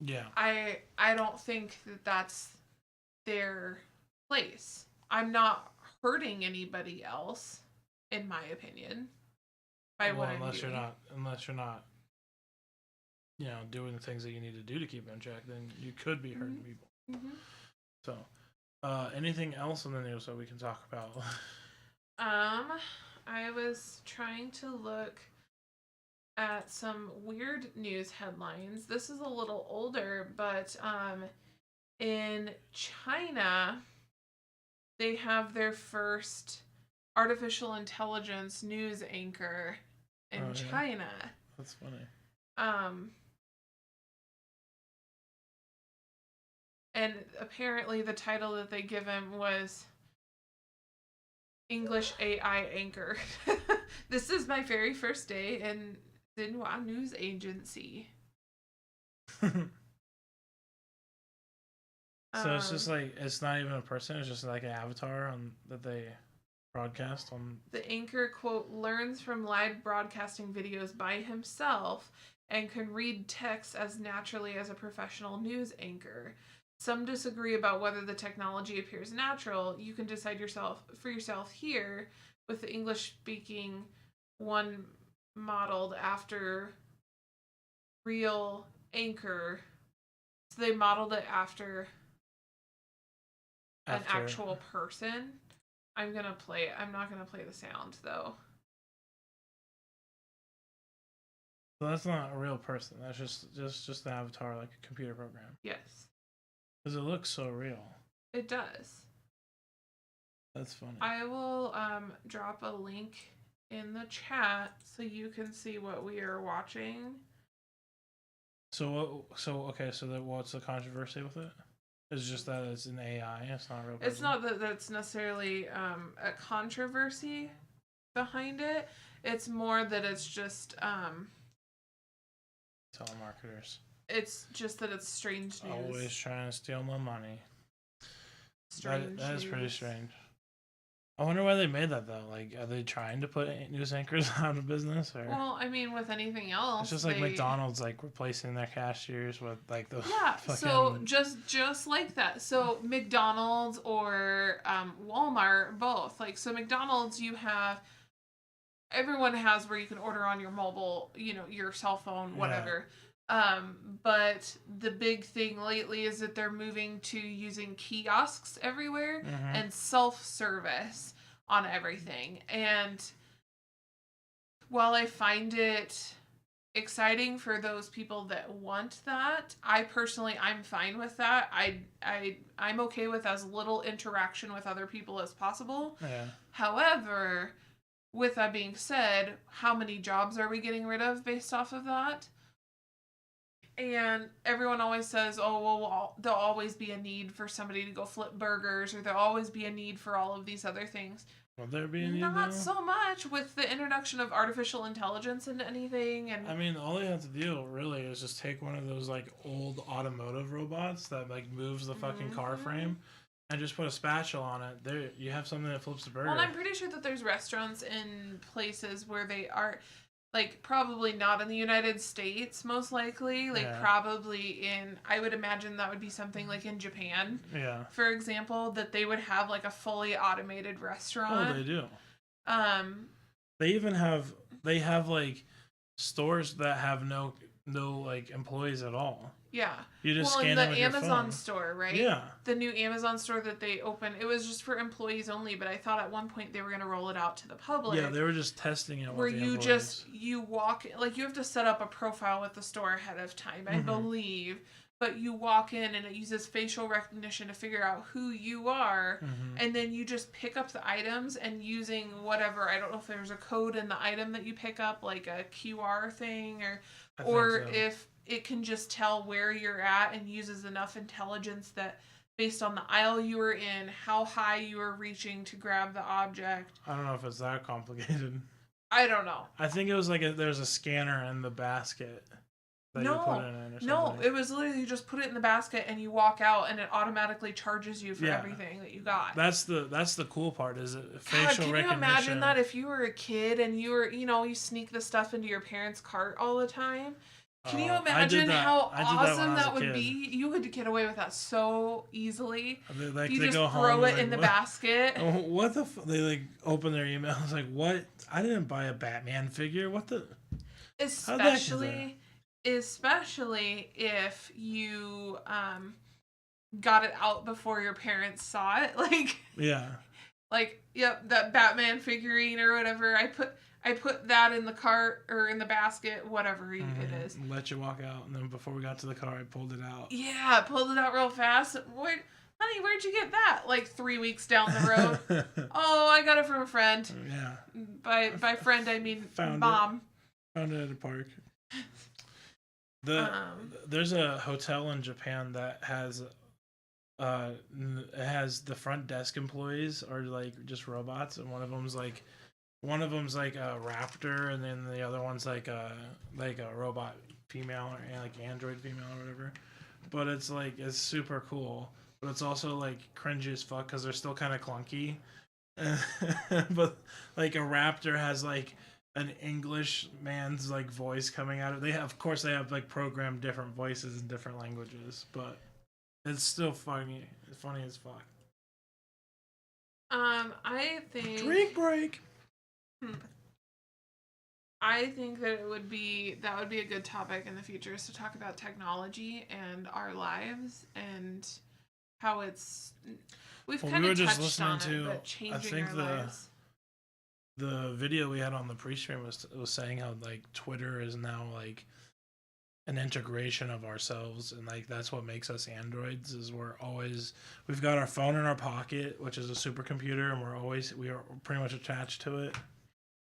Yeah. I don't think that that's their place. I'm not hurting anybody else, in my opinion, by what I'm doing. Unless you're not, doing the things that you need to do to keep in check, then you could be hurting people. So, anything else in the news that we can talk about? I was trying to look at some weird news headlines. This is a little older, but in China, they have their first artificial intelligence news anchor in China. That's funny. And apparently the title that they give him was English AI anchor. This is my very first day in Xinhua News Agency. So it's just it's not even a person, it's just like an avatar that they broadcast on. The anchor, quote, learns from live broadcasting videos by himself and can read text as naturally as a professional news anchor. Some disagree about whether the technology appears natural. You can decide for yourself here, with the English-speaking one modeled after real anchor. So they modeled it after an actual person. I'm gonna play it. I'm not gonna play the sound though. So that's not a real person. That's just an avatar, like a computer program. Yes. Because it looks so real. It does. That's funny. I will drop a link in the chat so you can see what we are watching. What's the controversy with it? It's just that it's an AI. It's not a real person. It's not that that's necessarily a controversy behind it. It's more that it's just telemarketers. It's just that it's strange news. Always trying to steal my money. Strange that is pretty strange. I wonder why they made that though. Like, are they trying to put news anchors out of business? Or? Well, I mean, with anything else, it's just like McDonald's, like replacing their cashiers with like the So just like that. So McDonald's or Walmart, both. Like, so McDonald's, everyone has where you can order on your mobile, your cell phone, whatever. Yeah. But the big thing lately is that they're moving to using kiosks everywhere and self-service on everything. And while I find it exciting for those people that want that, I'm fine with that. I'm okay with as little interaction with other people as possible. Yeah. However, with that being said, how many jobs are we getting rid of based off of that? And everyone always says, oh, well, there'll always be a need for somebody to go flip burgers, or there'll always be a need for all of these other things. Will there be a need? Not so much with the introduction of artificial intelligence into anything. And I mean, all they have to do really is just take one of those like old automotive robots that like moves the fucking car frame and just put a spatula on it. There, you have something that flips the burger. Well, I'm pretty sure that there's restaurants in places where they are. like probably not in the United States, most likely. Like probably I would imagine that would be something like in Japan. Yeah. For example, that they would have like a fully automated restaurant. Oh, they do. They even have like stores that have no like employees at all. Yeah. You just scan in the Amazon store, right? Yeah. The new Amazon store that they opened, it was just for employees only, but I thought at one point they were going to roll it out to the public. Yeah, they were just testing it. Where you walk, like you have to set up a profile with the store ahead of time, I believe. But you walk in and it uses facial recognition to figure out who you are. And then you just pick up the items and using whatever, I don't know if there's a code in the item that you pick up, like a QR thing or if it can just tell where you're at and uses enough intelligence that based on the aisle you were in, how high you were reaching to grab the object. I don't know if it's that complicated. I don't know. I think it was like there's a scanner in the basket. No, it was literally you just put it in the basket and you walk out and it automatically charges you for everything that you got. That's the cool part is facial recognition. Can you imagine that if you were a kid and you were, you sneak the stuff into your parents' cart all the time? Can you imagine how awesome that would be? You would get away with that so easily. You just throw it in the basket. What the they like open their emails like, what? I didn't buy a Batman figure. What the? Especially if you got it out before your parents saw it. That Batman figurine or whatever. I put that in the cart or in the basket, whatever it is. Let you walk out, and then before we got to the car, I pulled it out. Yeah, pulled it out real fast. Honey, where'd you get that? Like 3 weeks down the road. Oh, I got it from a friend. Yeah. By friend, I mean Found mom. Found it at a park. There's a hotel in Japan that has the front desk employees are like just robots, and one of them's like a raptor, and then the other one's like a robot female or like android female or whatever. But it's super cool, but it's also like cringy as fuck because they're still kind of clunky. But like a raptor has like an English man's like voice coming out of. They have like programmed different voices in different languages, but it's still funny. It's funny as fuck. I think drink break. I think that would be a good topic in the future is to talk about technology and our lives and how we've kind of touched on it, but changing our lives. The video we had on the pre-stream was saying how like Twitter is now like an integration of ourselves, and like that's what makes us androids is we've got our phone in our pocket, which is a supercomputer, and we are pretty much attached to it.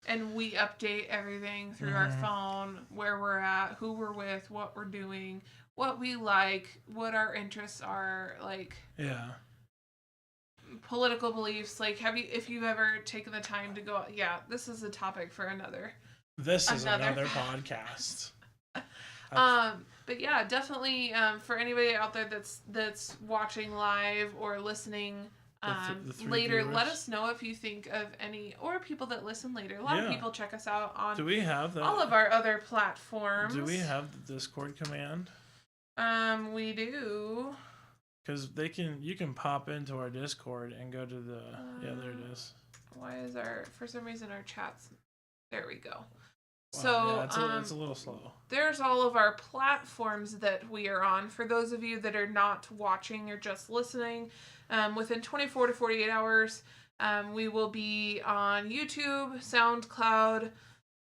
And we update everything through our phone, where we're at, who we're with, what we're doing, what we like, what our interests are, like. Yeah. Political beliefs. Like, if you've ever taken the time to go, this is a topic for another. This is another podcast. But yeah, definitely for anybody out there that's watching live or listening later, viewers. Let us know if you think of any, or people that listen later. A lot of people check us out on Do we have that? all of our other platforms. Do we have the Discord command? We do. Because you can pop into our Discord and go to the there it is. Why is for some reason our chats? There we go. Wow, so it's a little slow. There's all of our platforms that we are on. For those of you that are not watching or just listening, within 24 to 48 hours, we will be on YouTube, SoundCloud,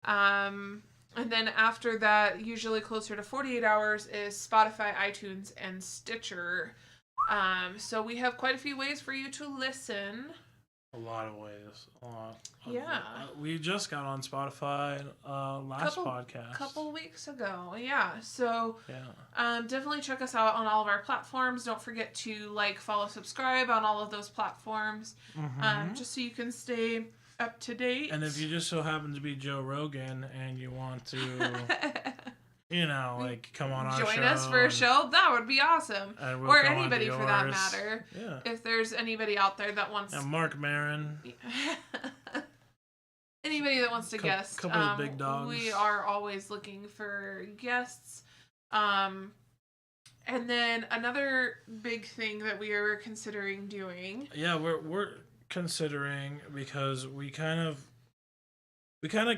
and then after that, usually closer to 48 hours, is Spotify, iTunes, and Stitcher. So we have quite a few ways for you to listen. A lot of ways. A lot. Yeah. We just got on Spotify last podcast. Couple weeks ago. Yeah. So definitely check us out on all of our platforms. Don't forget to follow, subscribe on all of those platforms. Just so you can stay up to date. And if you just so happen to be Joe Rogan and you want to come on our show. Join us for a show. That would be awesome. Or anybody for that matter. Yeah. If there's anybody out there that wants... And Mark Maron. anybody that wants to guest. Couple of big dogs. We are always looking for guests. And then another big thing that we are considering doing. Yeah, we're considering, because we kind of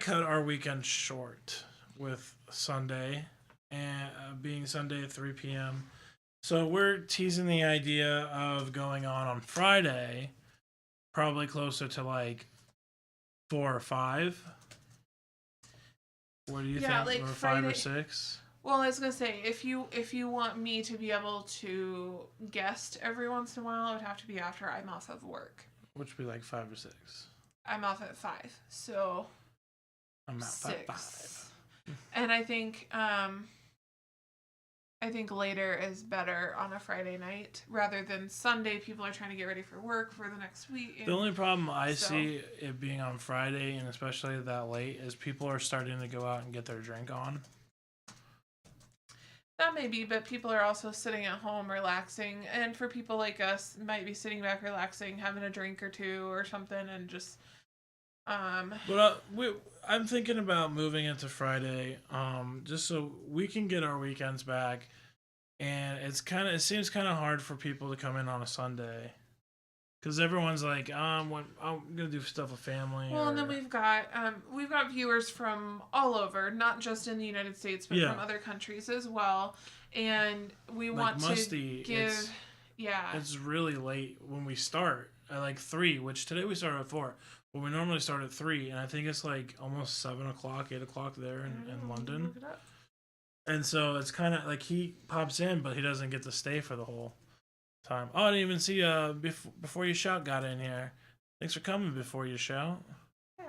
cut our weekend short with Sunday, and being Sunday at 3 p.m. So we're teasing the idea of going on Friday, probably closer to like 4 or 5. What do you think? Like or 5 Friday, or 6? Well, I was gonna say, if you want me to be able to guest every once in a while, it would have to be after I'm off of work. Which would be like 5 or 6. I'm off at 5, so I'm out 6. at 5. And I think later is better on a Friday night rather than Sunday. People are trying to get ready for work for the next week. The only problem I see it being on Friday, and especially that late, is people are starting to go out and get their drink on. That may be, but people are also sitting at home relaxing. And for people like us, might be sitting back relaxing, having a drink or two or something, and just... But I'm thinking about moving it to Friday, just so we can get our weekends back. And it seems kind of hard for people to come in on a Sunday, because everyone's like, I'm gonna do stuff with family. Well, and then we've got viewers from all over, not just in the United States, but from other countries as well. And we want to give. It's really late when we start at like 3, which today we started at 4. But we normally start at 3, and I think it's like almost 7 o'clock, 8 o'clock there in London. Look it up. And so it's kind of like he pops in, but he doesn't get to stay for the whole time. Oh, I didn't even see Before You Shout got in here. Thanks for coming, Before You Shout. Yeah.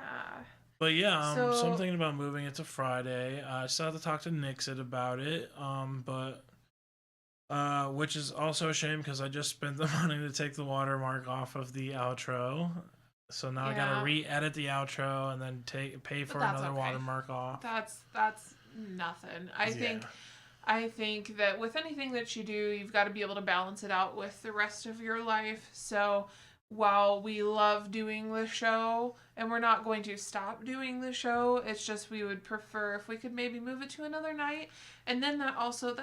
But yeah, so I'm thinking about moving it to Friday. I still have to talk to Nixit about it. Which is also a shame, because I just spent the money to take the watermark off of the outro. So now I gotta re-edit the outro and then pay for another watermark off. That's nothing. I think that with anything that you do, you've got to be able to balance it out with the rest of your life. So while we love doing the show, and we're not going to stop doing the show, it's just we would prefer if we could maybe move it to another night. And then that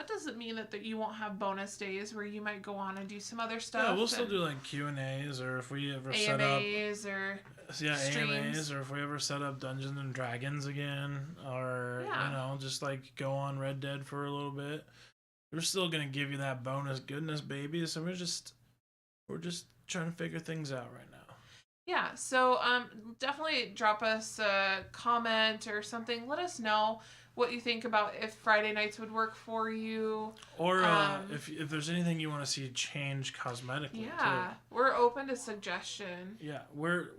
doesn't mean that you won't have bonus days where you might go on and do some other stuff. Yeah, we'll still do like Q&As, or if we ever set up AMAs or AMAs, or if we ever set up Dungeons and Dragons again, or just like go on Red Dead for a little bit. We're still gonna give you that bonus goodness, baby. So we're just trying to figure things out right now. Yeah, so definitely drop us a comment or something. Let us know what you think about if Friday nights would work for you. Or if there's anything you want to see change cosmetically, too. We're open to suggestion. Yeah, we're...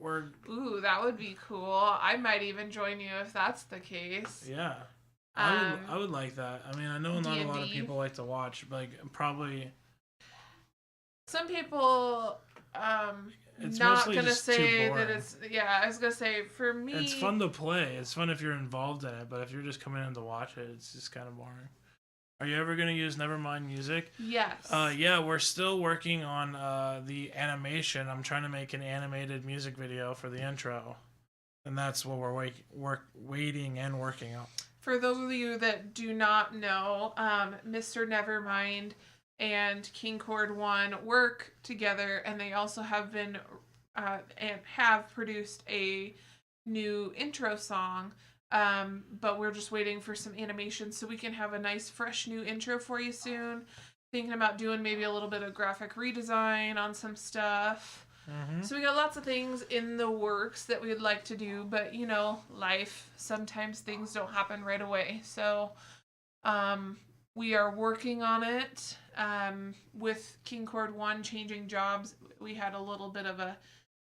Ooh, that would be cool. I might even join you if that's the case. Yeah. I would like that. I mean, I know not D&D. a lot of people like to watch, like, probably... Some people... it's not mostly gonna just say that it's I was gonna say, for me, it's fun to play. It's fun if you're involved in it, but if you're just coming in to watch it, it's just kind of boring. Are you ever gonna use Nevermind music? Yes. Yeah, we're still working on the animation. I'm trying to make an animated music video for the intro, and that's what we're waiting and working on. For those of you that do not know, Mr. Nevermind and King Cord 1 work together, and they also have been and have produced a new intro song, but we're just waiting for some animation so we can have a nice fresh new intro for you soon. Thinking about doing maybe a little bit of graphic redesign on some stuff. Mm-hmm. So we got lots of things in the works that we'd like to do, but life, sometimes things don't happen right away. So we are working on it. With King Cord 1 changing jobs, we had a little bit of a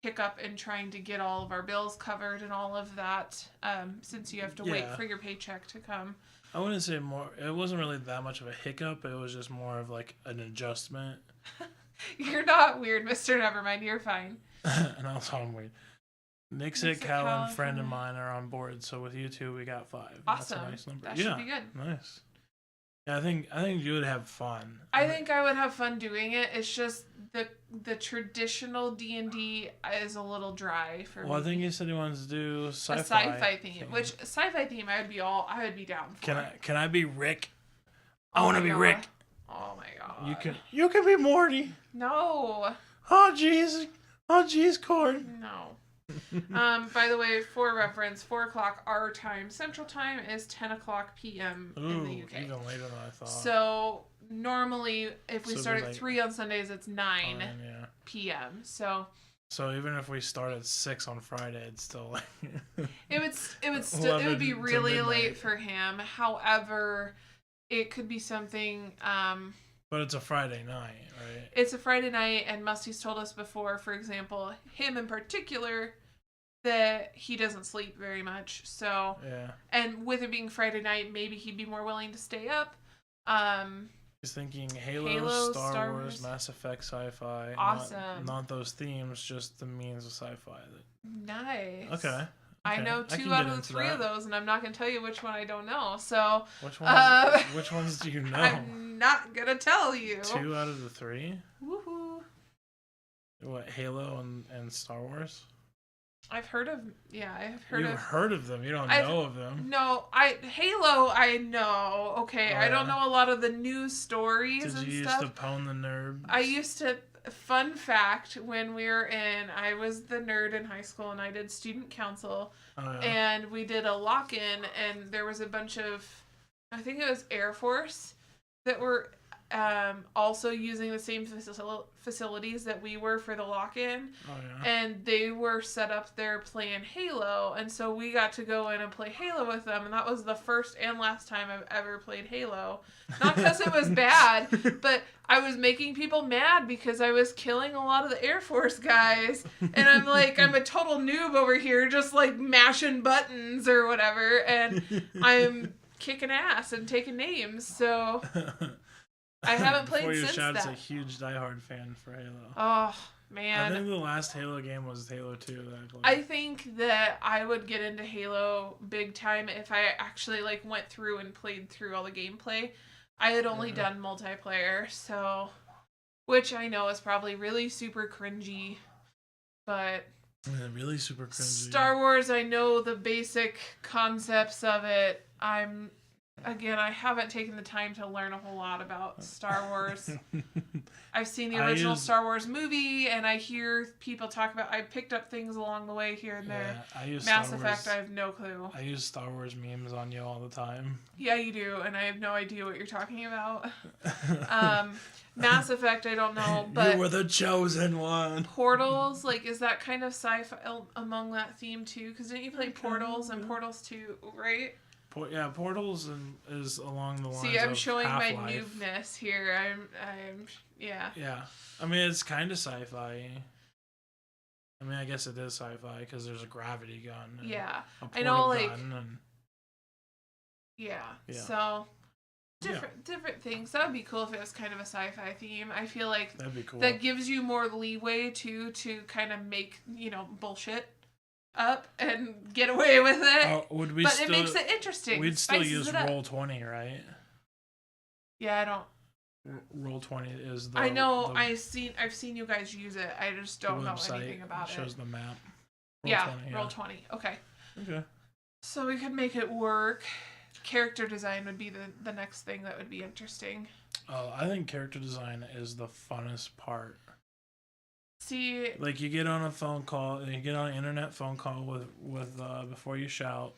hiccup in trying to get all of our bills covered and all of that, since you have to wait for your paycheck to come. I wouldn't say more. It wasn't really that much of a hiccup. It was just more of like an adjustment. You're not weird, Mr. Nevermind. You're fine. And also I'm weird. Nixit, Cal, and friend of mine are on board. So with you two, we got 5. Awesome. That's a nice number. That should be good. Nice. Yeah, I think you would have fun. I think I would have fun doing it. It's just the traditional D&D is a little dry for me. Well, I think he said he wants to do sci-fi. A sci-fi theme. Which sci-fi theme I would be down for. Can I be Rick? I want to be Rick. Oh my god. You can be Morty. No. Oh jeez, Corn. No. By the way, for reference, 4:00 our time, Central Time, is 10:00 p.m. in the UK. Even later than I thought. So normally, if we start at 3 on Sundays, it's 9 p.m. So even if we start at 6 on Friday, it's still like it would be really late for him. However, it could be something. But it's a Friday night, right? It's a Friday night, and Musty's told us before, for example, him in particular, that he doesn't sleep very much. So, and with it being Friday night, maybe he'd be more willing to stay up. He's thinking Halo, Star Wars, Mass Effect, sci-fi. Awesome. Not those themes, just the means of sci-fi. Nice. Okay. I know 2 out of the 3 of those, and I'm not going to tell you which one I don't know. So which ones do you know? I'm not going to tell you. 2 out of the 3? Woohoo. What, Halo and Star Wars? I've heard of You've heard of them. You don't know of them. No, Halo I know. Okay, I don't know a lot of the news stories and stuff. Did you used to pwn the nerd? I used to. Fun fact, when I was the nerd in high school and I did student council, and we did a lock-in, and there was a bunch of, I think it was Air Force, that were also using the same facilities that we were for the lock-in, and they were set up there playing Halo, and so we got to go in and play Halo with them, and that was the first and last time I've ever played Halo. Not because it was bad, but I was making people mad because I was killing a lot of the Air Force guys, and I'm a total noob over here just like mashing buttons or whatever, and I'm kicking ass and taking names, so I haven't played since that. Before you shout, a huge diehard fan for Halo. Oh, man. I think the last Halo game was Halo 2 that I played. I think that I would get into Halo big time if I actually went through and played through all the gameplay. I had only done multiplayer, so, which I know is probably really super cringy, but really super cringy. Star Wars, I know the basic concepts of it. Again, I haven't taken the time to learn a whole lot about Star Wars. I've seen the original Star Wars movie, and I hear people talk about. I picked up things along the way here and there. Mass Effect, I have no clue. I use Star Wars memes on you all the time. Yeah, you do, and I have no idea what you're talking about. Mass Effect, I don't know, but you were the chosen one. Portals, is that kind of sci-fi among that theme too? Because didn't you play Portals and Portals 2, right? Yeah, Portals is along the lines of See, I'm showing Half-Life. my noobness here. Yeah. Yeah. I mean, it's kind of sci-fi. I mean, I guess it is sci-fi because there's a gravity gun. And yeah. A I know, gun and... Yeah. So, different things. That would be cool if it was kind of a sci-fi theme. I feel like that'd be cool. That gives you more leeway, to kind of make, bullshit up and get away with it. It makes it interesting. We'd still use Roll20, right? Yeah, I don't. Roll20 is the. I know. I've seen you guys use it. I just don't know anything about it. Shows the map. Roll20. Okay. So we could make it work. Character design would be the next thing that would be interesting. Oh, I think character design is the funnest part. See, you get on a phone call, and you get on an internet phone call with Before You Shout,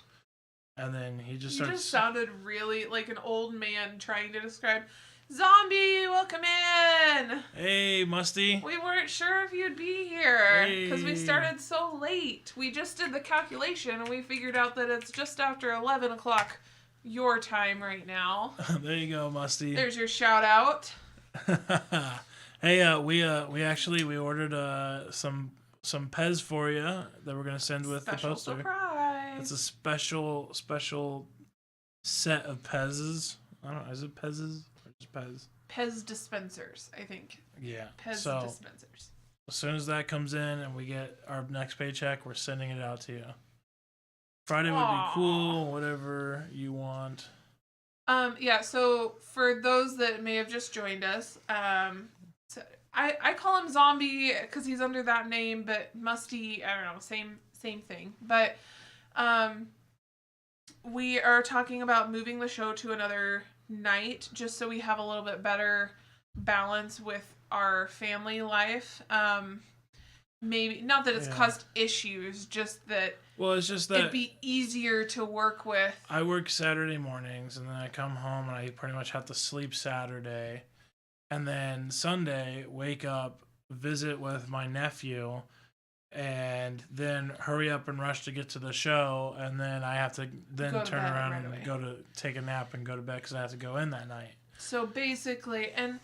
and then he just starts. You just sounded really like an old man trying to describe. Zombie, welcome in. Hey, Musty. We weren't sure if you'd be here because we started so late. We just did the calculation and we figured out that it's just after 11 o'clock your time right now. There you go, Musty. There's your shout out. Hey, we ordered some Pez for you that we're gonna send with the poster. Surprise. It's a special set of Pez's. I don't know. Is it Pez's or just Pez? Pez dispensers, I think. Yeah. Pez dispensers. As soon as that comes in and we get our next paycheck, we're sending it out to you. Friday would be cool. Whatever you want. Yeah. So for those that may have just joined us, so I call him Zombie because he's under that name, but Musty, I don't know, same thing. But we are talking about moving the show to another night just so we have a little bit better balance with our family life. Maybe not that it's caused issues, just that. Well, it's just that it'd be easier to work with. I work Saturday mornings, and then I come home and I pretty much have to sleep Saturday, and then Sunday wake up, visit with my nephew, and then hurry up and rush to get to the show, and then I have to then turn around and go to take a nap and go to bed because I have to go in that night. So basically, and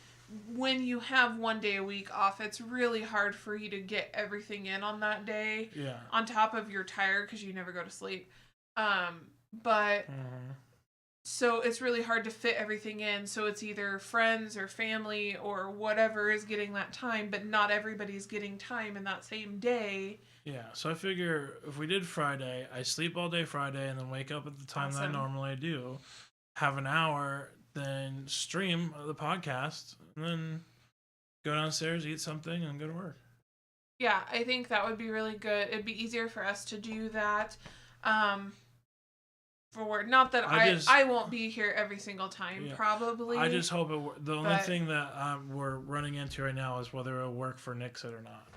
when you have 1 day a week off, it's really hard for you to get everything in on that day. Yeah. On top of you're tired because you never go to sleep. But so it's really hard to fit everything in. So it's either friends or family or whatever is getting that time, but not everybody's getting time in that same day. Yeah. So I figure if we did Friday, I sleep all day Friday and then wake up at the time that I normally do, have an hour, then stream the podcast, and then go downstairs, eat something, and go to work. Yeah, I think that would be really good. It'd be easier for us to do that. Not that I won't be here every single time, probably. I just hope the only thing that we're running into right now is whether it'll work for Nixit or not.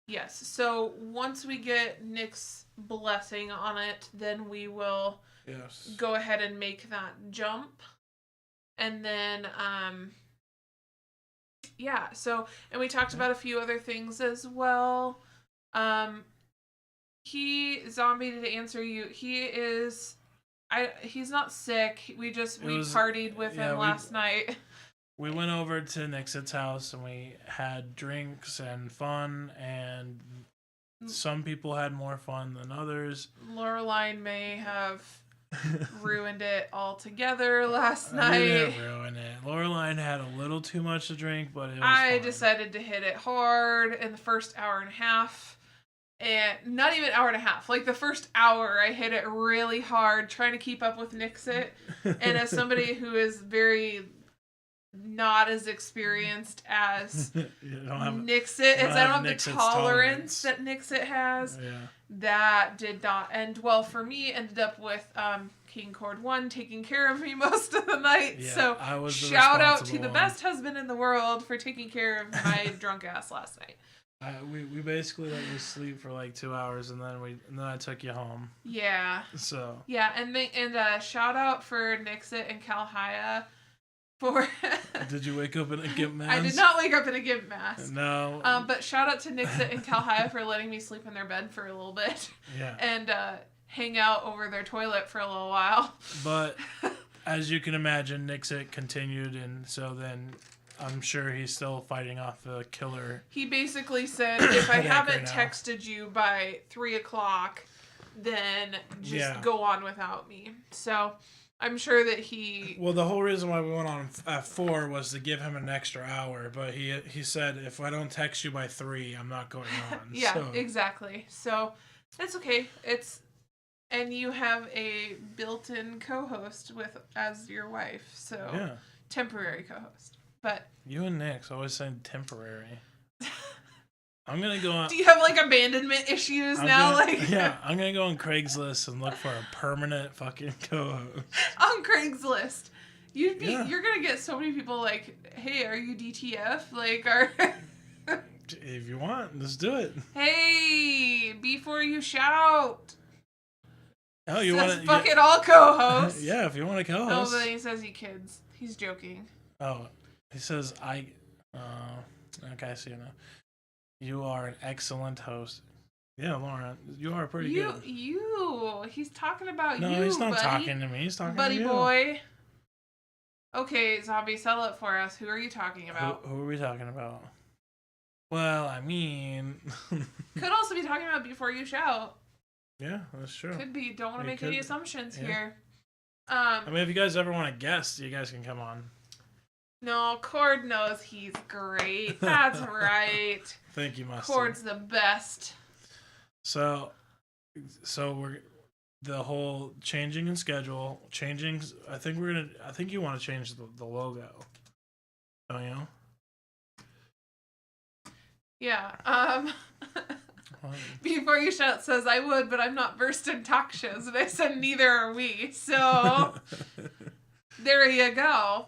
Yes. So once we get Nick's blessing on it, then we will go ahead and make that jump. And then, so, and we talked about a few other things as well. Zombie, to answer you, he's not sick. We partied with him last night. We went over to Nixit's house and we had drinks and fun, and some people had more fun than others. Lorilein may have ruined it altogether last night. I didn't ruin it. Lorilein had a little too much to drink, but it was fine. Decided to hit it hard in the first hour and a half. And not even hour and a half. Like the first hour, I hit it really hard, trying to keep up with Nixit. And as somebody who is very not as experienced as Nixit, as I don't have the tolerance that Nixit has. Yeah. That did not end well for me. Ended up with King Cord 1 taking care of me most of the night. Yeah, so I was shout out to the best husband in the world for taking care of my drunk ass last night. We basically let you sleep for like 2 hours, and then I took you home. Yeah. So. Yeah, and shout out for Nixit and Kalhaya for. Did you wake up in a gimp mask? I did not wake up in a gimp mask. No. But shout out to Nixit and Kalhaya for letting me sleep in their bed for a little bit. Yeah. And hang out over their toilet for a little while. But as you can imagine, Nixit continued, and so then. I'm sure he's still fighting off the killer. He basically said, if I haven't texted you by 3:00, then just go on without me. So I'm sure that he... Well, the whole reason why we went on at 4 was to give him an extra hour. But he said, if I don't text you by 3, I'm not going on. Yeah, exactly. So it's okay. And you have a built-in co-host as your wife. So temporary co-host. But you and Nick's always saying temporary. I'm gonna go on. Do you have like abandonment issues now? I'm gonna go on Craigslist and look for a permanent fucking co-host. On Craigslist, you're gonna get so many people like, "Hey, are you DTF?" If you want, let's do it. Hey, before you shout. Oh, you want fuck it all co-host. Yeah, if you want a co-host. No, but he says he kids. He's joking. Oh. He says, okay, I see now. You are an excellent host. Yeah, Lauren, you are pretty good. He's talking about you, No, he's not talking to me. He's talking to you. Buddy boy. Okay, Zombie, settle it for us. Who are you talking about? Who are we talking about? Well, I mean... Could also be talking about Before You Shout. Yeah, that's true. Could be. Don't want to make any assumptions here. I mean, if you guys ever want to guest, you guys can come on. No, Cord knows he's great. That's right. Thank you, Mustard. Cord's the best. So we're the whole changing in schedule, changing. I think you want to change the logo. Don't you? Yeah. Well, Before you shout says I would, but I'm not versed in talk shows, and I said neither are we. So there you go.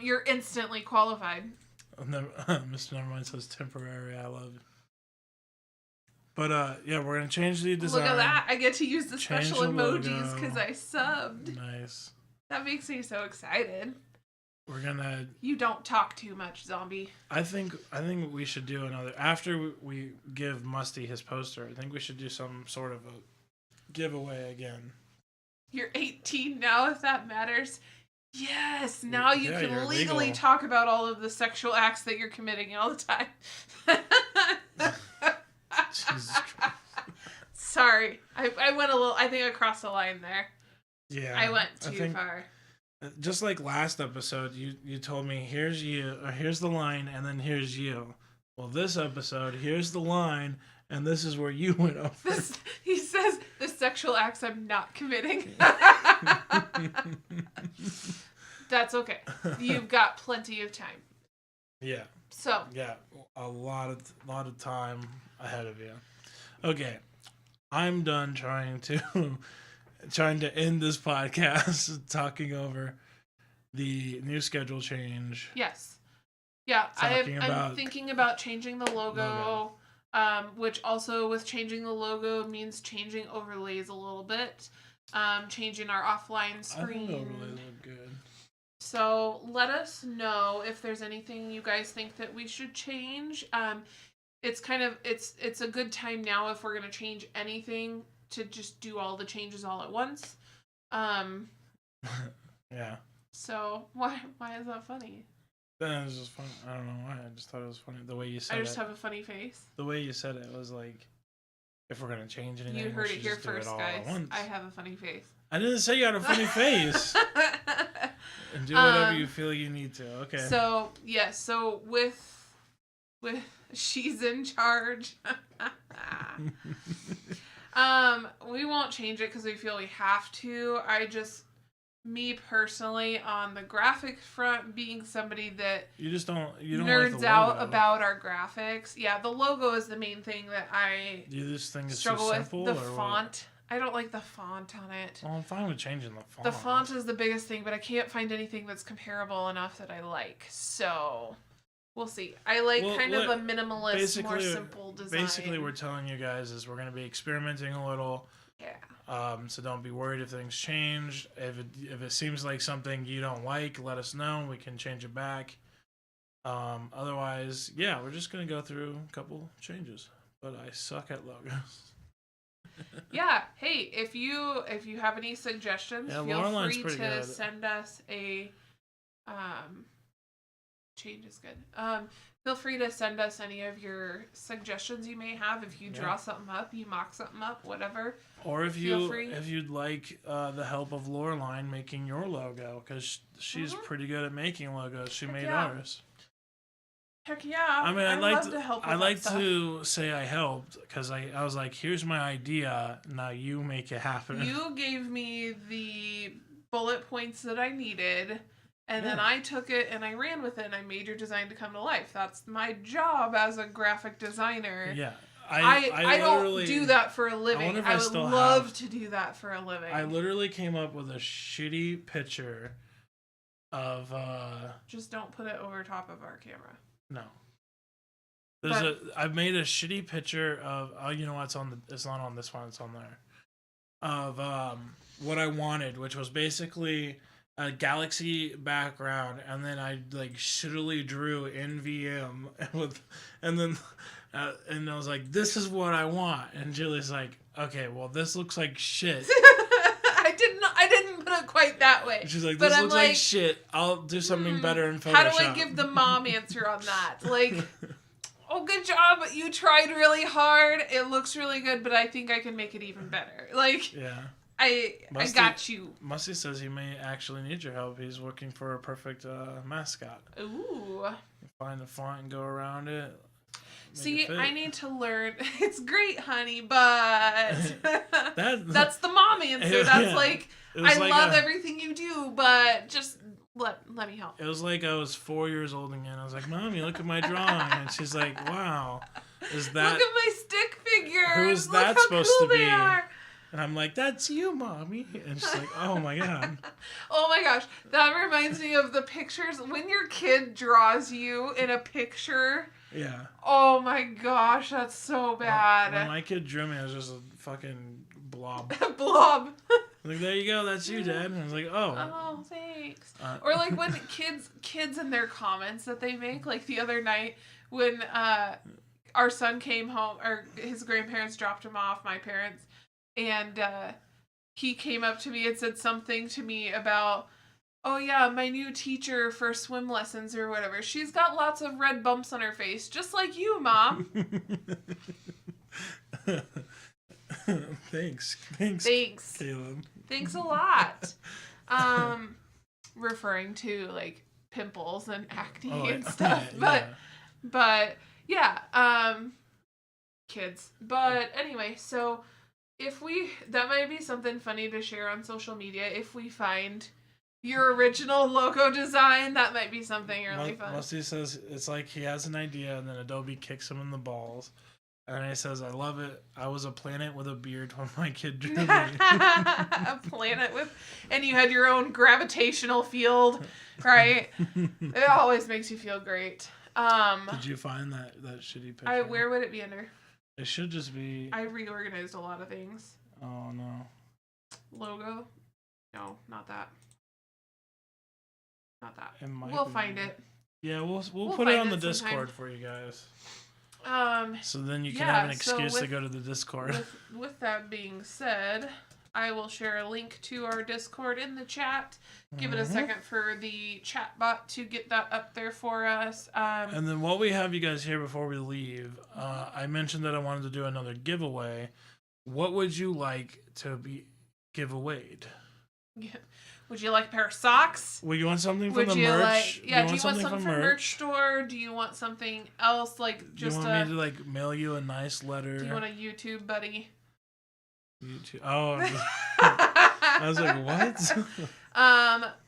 You're instantly qualified. Mr. Nevermind says temporary. I love it. But yeah, we're gonna change the design. Look at that! I get to use the Change special the emojis logo. because I subbed. Nice. That makes me so excited. We're gonna. You don't talk too much, zombie. I think we should do another after we give Musty his poster. I think we should do some sort of a giveaway again. You're 18 now, if that matters. Yes, now you Yeah, can you're legally legal. talk about all of the sexual acts that you're committing all the time. Jesus Christ. Sorry, I went a little. I think I crossed the line there. Yeah. I went I too think- far. Just like last episode, you told me here's you, or here's the line, and then here's you. Well, this episode, here's the line, and this is where you went over. He says the sexual acts I'm not committing. That's okay. You've got plenty of time. Yeah, So yeah, a lot of time ahead of you. Okay, I'm done trying to end this podcast talking over the new schedule change. yes, yeah. Talking I'm about- thinking about changing the logo. Which also with changing the logo means changing overlays a little bit. Changing our offline I screen. think overlays look good. So let us know if there's anything you guys think that we should change. It's kind of it's a good time now if we're gonna change anything to just do all the changes all at once. Yeah. So why is that funny? That was just fun. I don't know why. I just thought it was funny the way you said I just it. have a funny face. The way you said it was like, if we're gonna change anything, You we heard it should here just do first, all guys. at once. I have a funny face. I didn't say you had a funny face. And do whatever you feel you need to. Okay. So yes, so with she's in charge. We won't change it because we feel we have to. Me personally, on the graphic front, being somebody that you just don't. You don't nerds like the out logo. about our graphics. Yeah, the logo is the main thing that I You just think it's struggle too with. simple, The or what? font. I don't like the font on it. Well, I'm fine with changing the font. The font is the biggest thing, but I can't find anything that's comparable enough that I like. So, we'll see. I like Well, kind of a minimalist, more basically- simple design. Basically, we're telling you guys is we're gonna be experimenting a little. Yeah. So don't be worried if things change. If it seems like something you don't like, let us know. We can change it back. Otherwise, yeah, we're just gonna go through a couple changes. But I suck at logos. Yeah. Hey, if you have any suggestions, Yeah, feel Lorelein's free pretty to good. send us a change is good. Feel free to send us any of your suggestions you may have. If you draw something up, you mock something up, whatever. Or if Feel free. you'd like the help of Lorilein making your logo, because she's pretty good at making logos. She made yeah. ours. Heck yeah. I mean, I'd love to help with I like that stuff. to say I helped because I was like, here's my idea. Now you make it happen. You gave me the bullet points that I needed, and then Yeah. I took it and I ran with it and I made your design to come to life. That's my job as a graphic designer. Yeah. I don't do that for a living. wonder if I I would still love have- to do that for a living. I literally came up with a shitty picture of Just don't put it over top of our camera. no. I've made a shitty picture of you know what, it's not on this one, it's on there. Of what I wanted, which was basically a galaxy background, and then I like shittily drew in VM and I was like, this is what I want, and Julie's like, okay, well this looks like shit. I didn't put it quite that way. She's like, But this I'm looks like shit. I'll do something better in Photoshop. How do I give the mom answer on that? Like, oh, good job. You tried really hard. It looks really good, but I think I can make it even better. Like, Yeah. I got you. Musty says he may actually need your help. He's looking for a perfect mascot. Ooh. Find the font and go around it. make See, it fit. I need to learn. It's great, honey, but That- that's the mom answer. Yeah. That's like, It was I like love everything you do, but just Let me help. It was like I was 4 years old again. I was like, Mommy, look at my drawing. And she's like, wow. Is that... Look at my stick figures. Who is Look that how supposed cool to be? they are. And I'm like, that's you, Mommy. And she's like, oh my God. Oh my gosh. That reminds me of the pictures. When your kid draws you in a picture. Yeah. Oh my gosh. That's so bad. When my kid drew me, I was just a fucking blob. Blob. Like, there you go, that's you, Dad. And I was like, oh. Oh, thanks. Or like when kids in their comments that they make, like the other night when our son came home, or his grandparents dropped him off, my parents, and he came up to me and said something to me about, oh yeah, my new teacher for swim lessons or whatever, she's got lots of red bumps on her face, just like you, Mom. Thanks, Caleb. Thanks a lot. Referring to like pimples and acne and stuff, but yeah, kids. But anyway, so that might be something funny to share on social media. If we find your original logo design, that might be something really fun. Musty says it's like he has an idea and then Adobe kicks him in the balls. And he says, I love it. I was a planet with a beard when my kid drew me. A planet with... And you had your own gravitational field, right? It always makes you feel great. Did you find that shitty picture? Where would it be under? It should just be... I reorganized a lot of things. Oh, no. Logo? No, not that. Not that. We'll find it. Yeah, we'll put it on the Discord for you guys. So then you can have an excuse to go to the Discord. With that being said, I will share a link to our Discord in the chat. Give it a second for the chat bot to get that up there for us. And then while we have you guys here before we leave, I mentioned that I wanted to do another giveaway. What would you like to be giveawayed? Yeah. Would you like a pair of socks? Would you want something from the merch? Do you want something from merch store? Do you want something else, like just do you want me to like mail you a nice letter? Do you want a YouTube buddy? YouTube. Oh, I was like, what?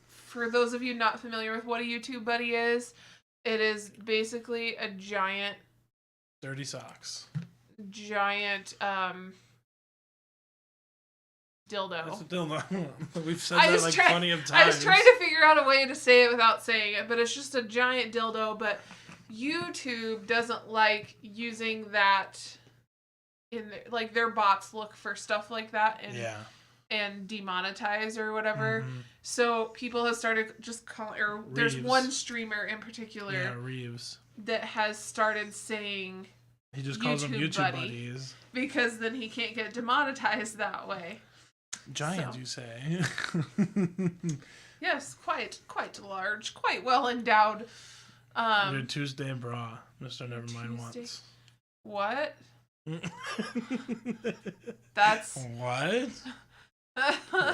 For those of you not familiar with what a YouTube buddy is, it is basically a giant dirty socks. Giant dildo. It's a dildo. We've said that like plenty of times. I was trying to figure out a way to say it without saying it, but it's just a giant dildo. But YouTube doesn't like using that in like their bots look for stuff like that and demonetize or whatever. Mm-hmm. So people have started just calling. Or there's one streamer in particular, Reeves, that has started saying he just calls them YouTube buddies because then he can't get demonetized that way. Giant, you say? Yes, quite large, quite well endowed. Your Tuesday bra, Mr. Nevermind wants. What? That's what?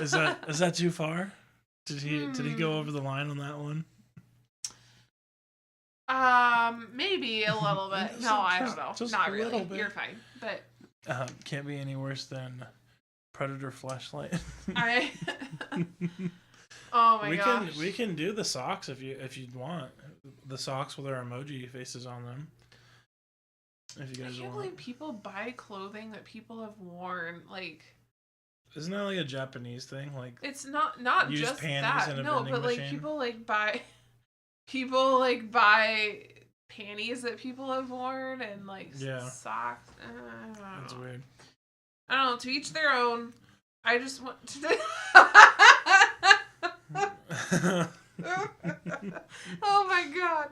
Is that too far? Did he go over the line on that one? Maybe a little bit. No, I don't know. Not really. You're fine, but can't be any worse than Predator flashlight. Oh my gosh. We can do the socks if you want. The socks with our emoji faces on them. If you guys I can't believe people buy clothing that people have worn. Like, isn't that like a Japanese thing? Like, it's not use just panties that. in a No, vending but like machine? people buy panties that people have worn and like socks. That's weird. I don't know. To each their own. I just want to. Oh my god.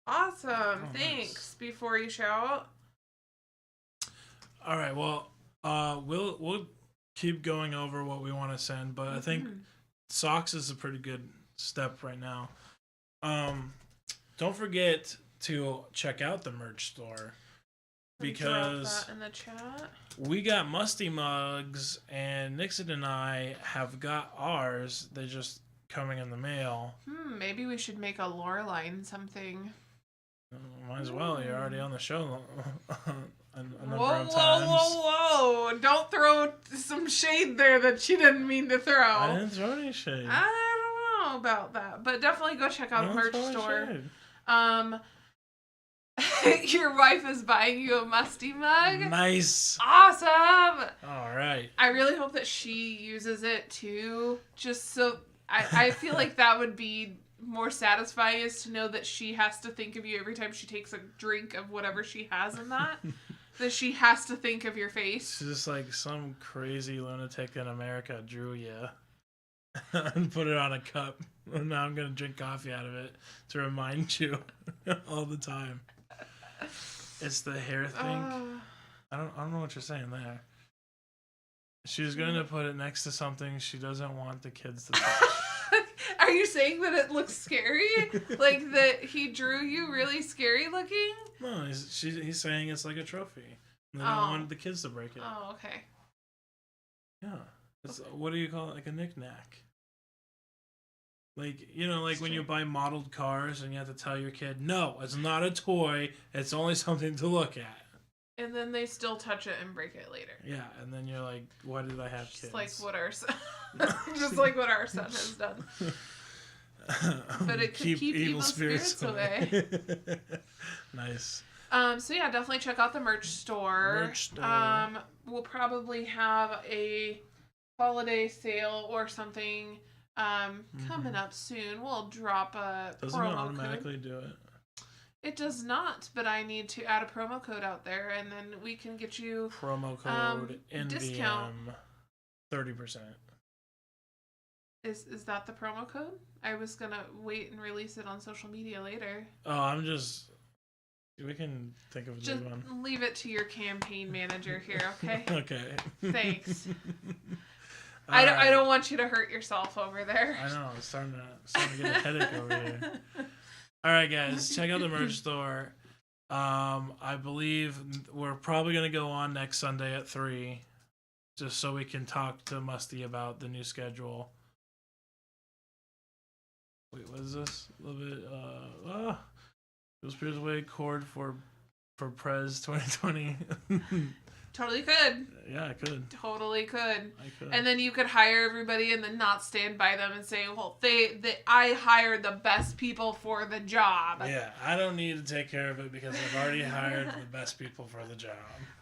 Awesome. Oh, thanks. Nice. Before you shout. All right. Well, we'll keep going over what we want to send, but I think socks is a pretty good step right now. Don't forget to check out the merch store because that in the chat. We got Musty mugs, and Nixon and I have got ours. They're just coming in the mail. Maybe we should make a Lorilein something. Might as well. You're already on the show. a number Whoa, of whoa, times. whoa! Don't throw some shade there that she didn't mean to throw. I didn't throw any shade. I don't know about that, but definitely go check out the merch store. Your wife is buying you a Musty mug. Nice. Awesome. All right. I really hope that she uses it too, just so I feel like that would be more satisfying, is to know that she has to think of you every time she takes a drink of whatever she has in that. That she has to think of your face. It's just like some crazy lunatic in America drew you and put it on a cup. And now I'm going to drink coffee out of it to remind you all the time. It's the hair thing. I don't know what you're saying there. She's going to put it next to something she doesn't want the kids to touch. Are you saying that it looks scary? Like that he drew you really scary looking? No, he's saying it's like a trophy. And they don't want the kids to break it. Oh, okay. Yeah. It's, what do you call it? Like a knick-knack. Like, you know, like when you buy modeled cars and you have to tell your kid, no, it's not a toy. It's only something to look at. And then they still touch it and break it later. Yeah, and then you're like, why did I have kids? Just like what our son, just like what our son has done. But it could keep evil spirits away. Nice. So yeah, definitely check out the merch store. We'll probably have a holiday sale or something coming up soon. We'll drop a Doesn't it promo automatically code. do it? It does not, but I need to add a promo code out there, and then we can get you Promo code discount. 30%. Is that the promo code? I was gonna wait and release it on social media later. Oh, we can think of a Just new one. leave it to your campaign manager here, okay? Okay. Thanks. I don't want you to hurt yourself over there. I know, it's starting to get a headache over here. All right, guys, check out the merch store. I believe we're probably going to go on next Sunday at 3, just so we can talk to Musty about the new schedule. Wait, what is this? A little bit, Bill Spears Away chord for Prez 2020. Totally could. Yeah, I could. Totally could. I could. And then you could hire everybody and then not stand by them and say, well, I hired the best people for the job. Yeah, I don't need to take care of it because I've already hired the best people for the job.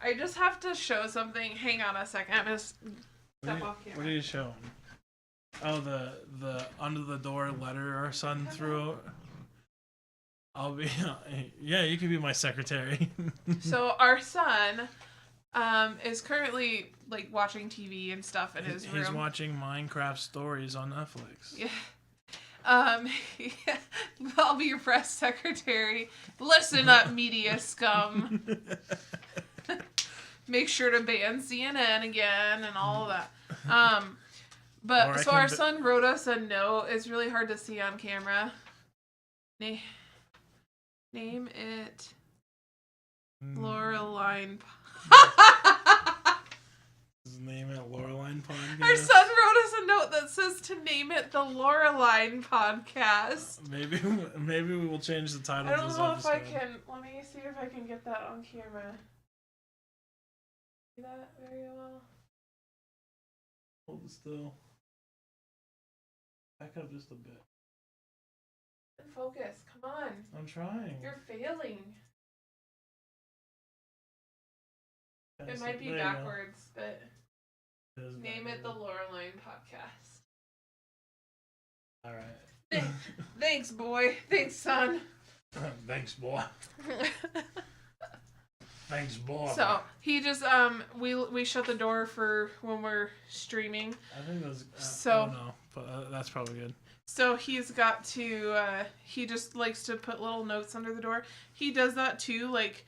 I just have to show something. Hang on a second. I'm going to step off camera. What are you showing? Oh, the under the door letter our son threw. I'll be, yeah, you could be my secretary. So our son is currently like watching TV and stuff in his room. He's watching Minecraft stories on Netflix. Yeah. I'll be your press secretary. Listen up, media scum. Make sure to ban CNN again and all of that. But so our son wrote us a note. It's really hard to see on camera. Name it Lorilein. Name it Lorilein Podcast. Our son wrote us a note that says to name it the Lorilein Podcast. Maybe we will change the title. I don't of this know episode. if I can. Let me see if I can get that on camera. See that very well? Hold it still. Back up just a bit. Focus. Come on. I'm trying. You're failing. Okay, It so might be there you go. backwards, but name it the Lorilein Podcast. All right. Thanks, boy. Thanks, son. Thanks, boy. Thanks, boy. So he just we shut the door for when we're streaming. I think that's So I don't know, but that's probably good. So he's got to he just likes to put little notes under the door. He does that too, like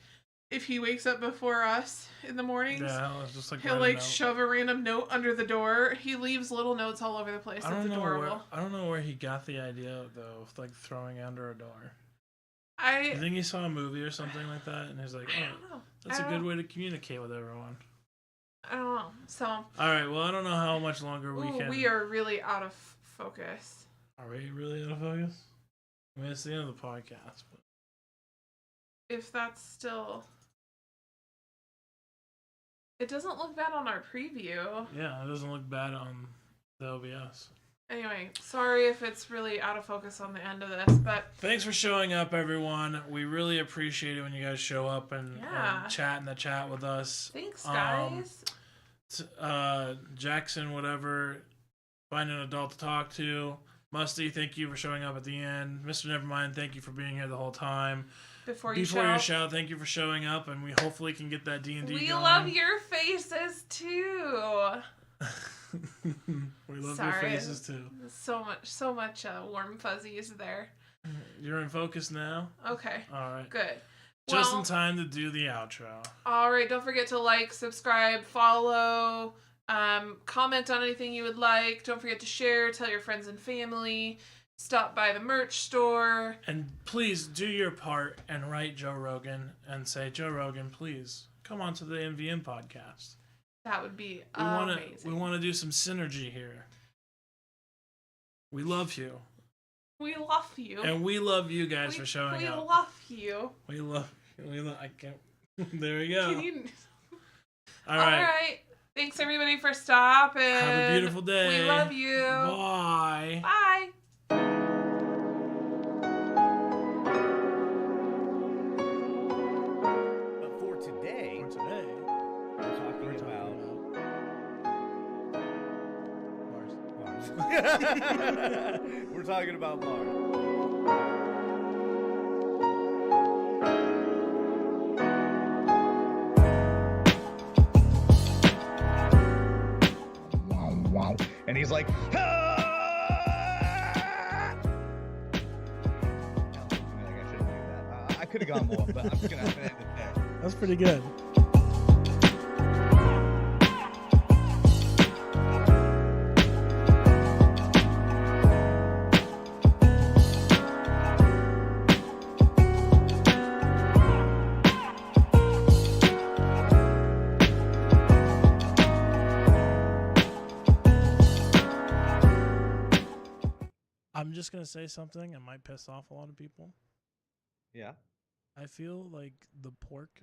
if he wakes up before us in the mornings. Yeah, just like he'll like shove a random note under the door. He leaves little notes all over the place. It's adorable. I don't know where he got the idea though, of like throwing under a door. I think he saw a movie or something like that, and he's like, I don't know. That's a good way to communicate with everyone. I don't know. So. All right. Well, I don't know how much longer we can. We are really out of focus. Are we really out of focus? I mean, it's the end of the podcast. But... If that's still. It doesn't look bad on our preview. Yeah, it doesn't look bad on the OBS. Anyway, sorry if it's really out of focus on the end of this, but thanks for showing up, everyone. We really appreciate it when you guys show up and chat in the chat with us. Thanks, guys. Jackson, whatever, find an adult to talk to. Musty, thank you for showing up at the end. Mr. Nevermind, thank you for being here the whole time. Before you shout, thank you for showing up, and we hopefully can get that D&D going. We love your faces too. We love your faces too. So much warm fuzzies there. You're in focus now? Okay. All right. Good. Just in time to do the outro. All right. Don't forget to like, subscribe, follow, comment on anything you would like. Don't forget to share, tell your friends and family. Stop by the merch store. And please do your part and write Joe Rogan and say, Joe Rogan, please come on to the MVM podcast. That would be amazing. We want to do some synergy here. We love you. We love you. And we love you guys for showing up. We love you. We love you. I can't. There we go. All right. All right. Thanks, everybody, for stopping. Have a beautiful day. We love you. Bye. Bye. We're talking about Mars. Wow. And he's like, ah! I shouldn't do that. I could have gone more, but I'm just going to end it there. That's pretty good. I'm just going to say something that might piss off a lot of people. Yeah. I feel like the pork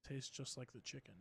tastes just like the chicken.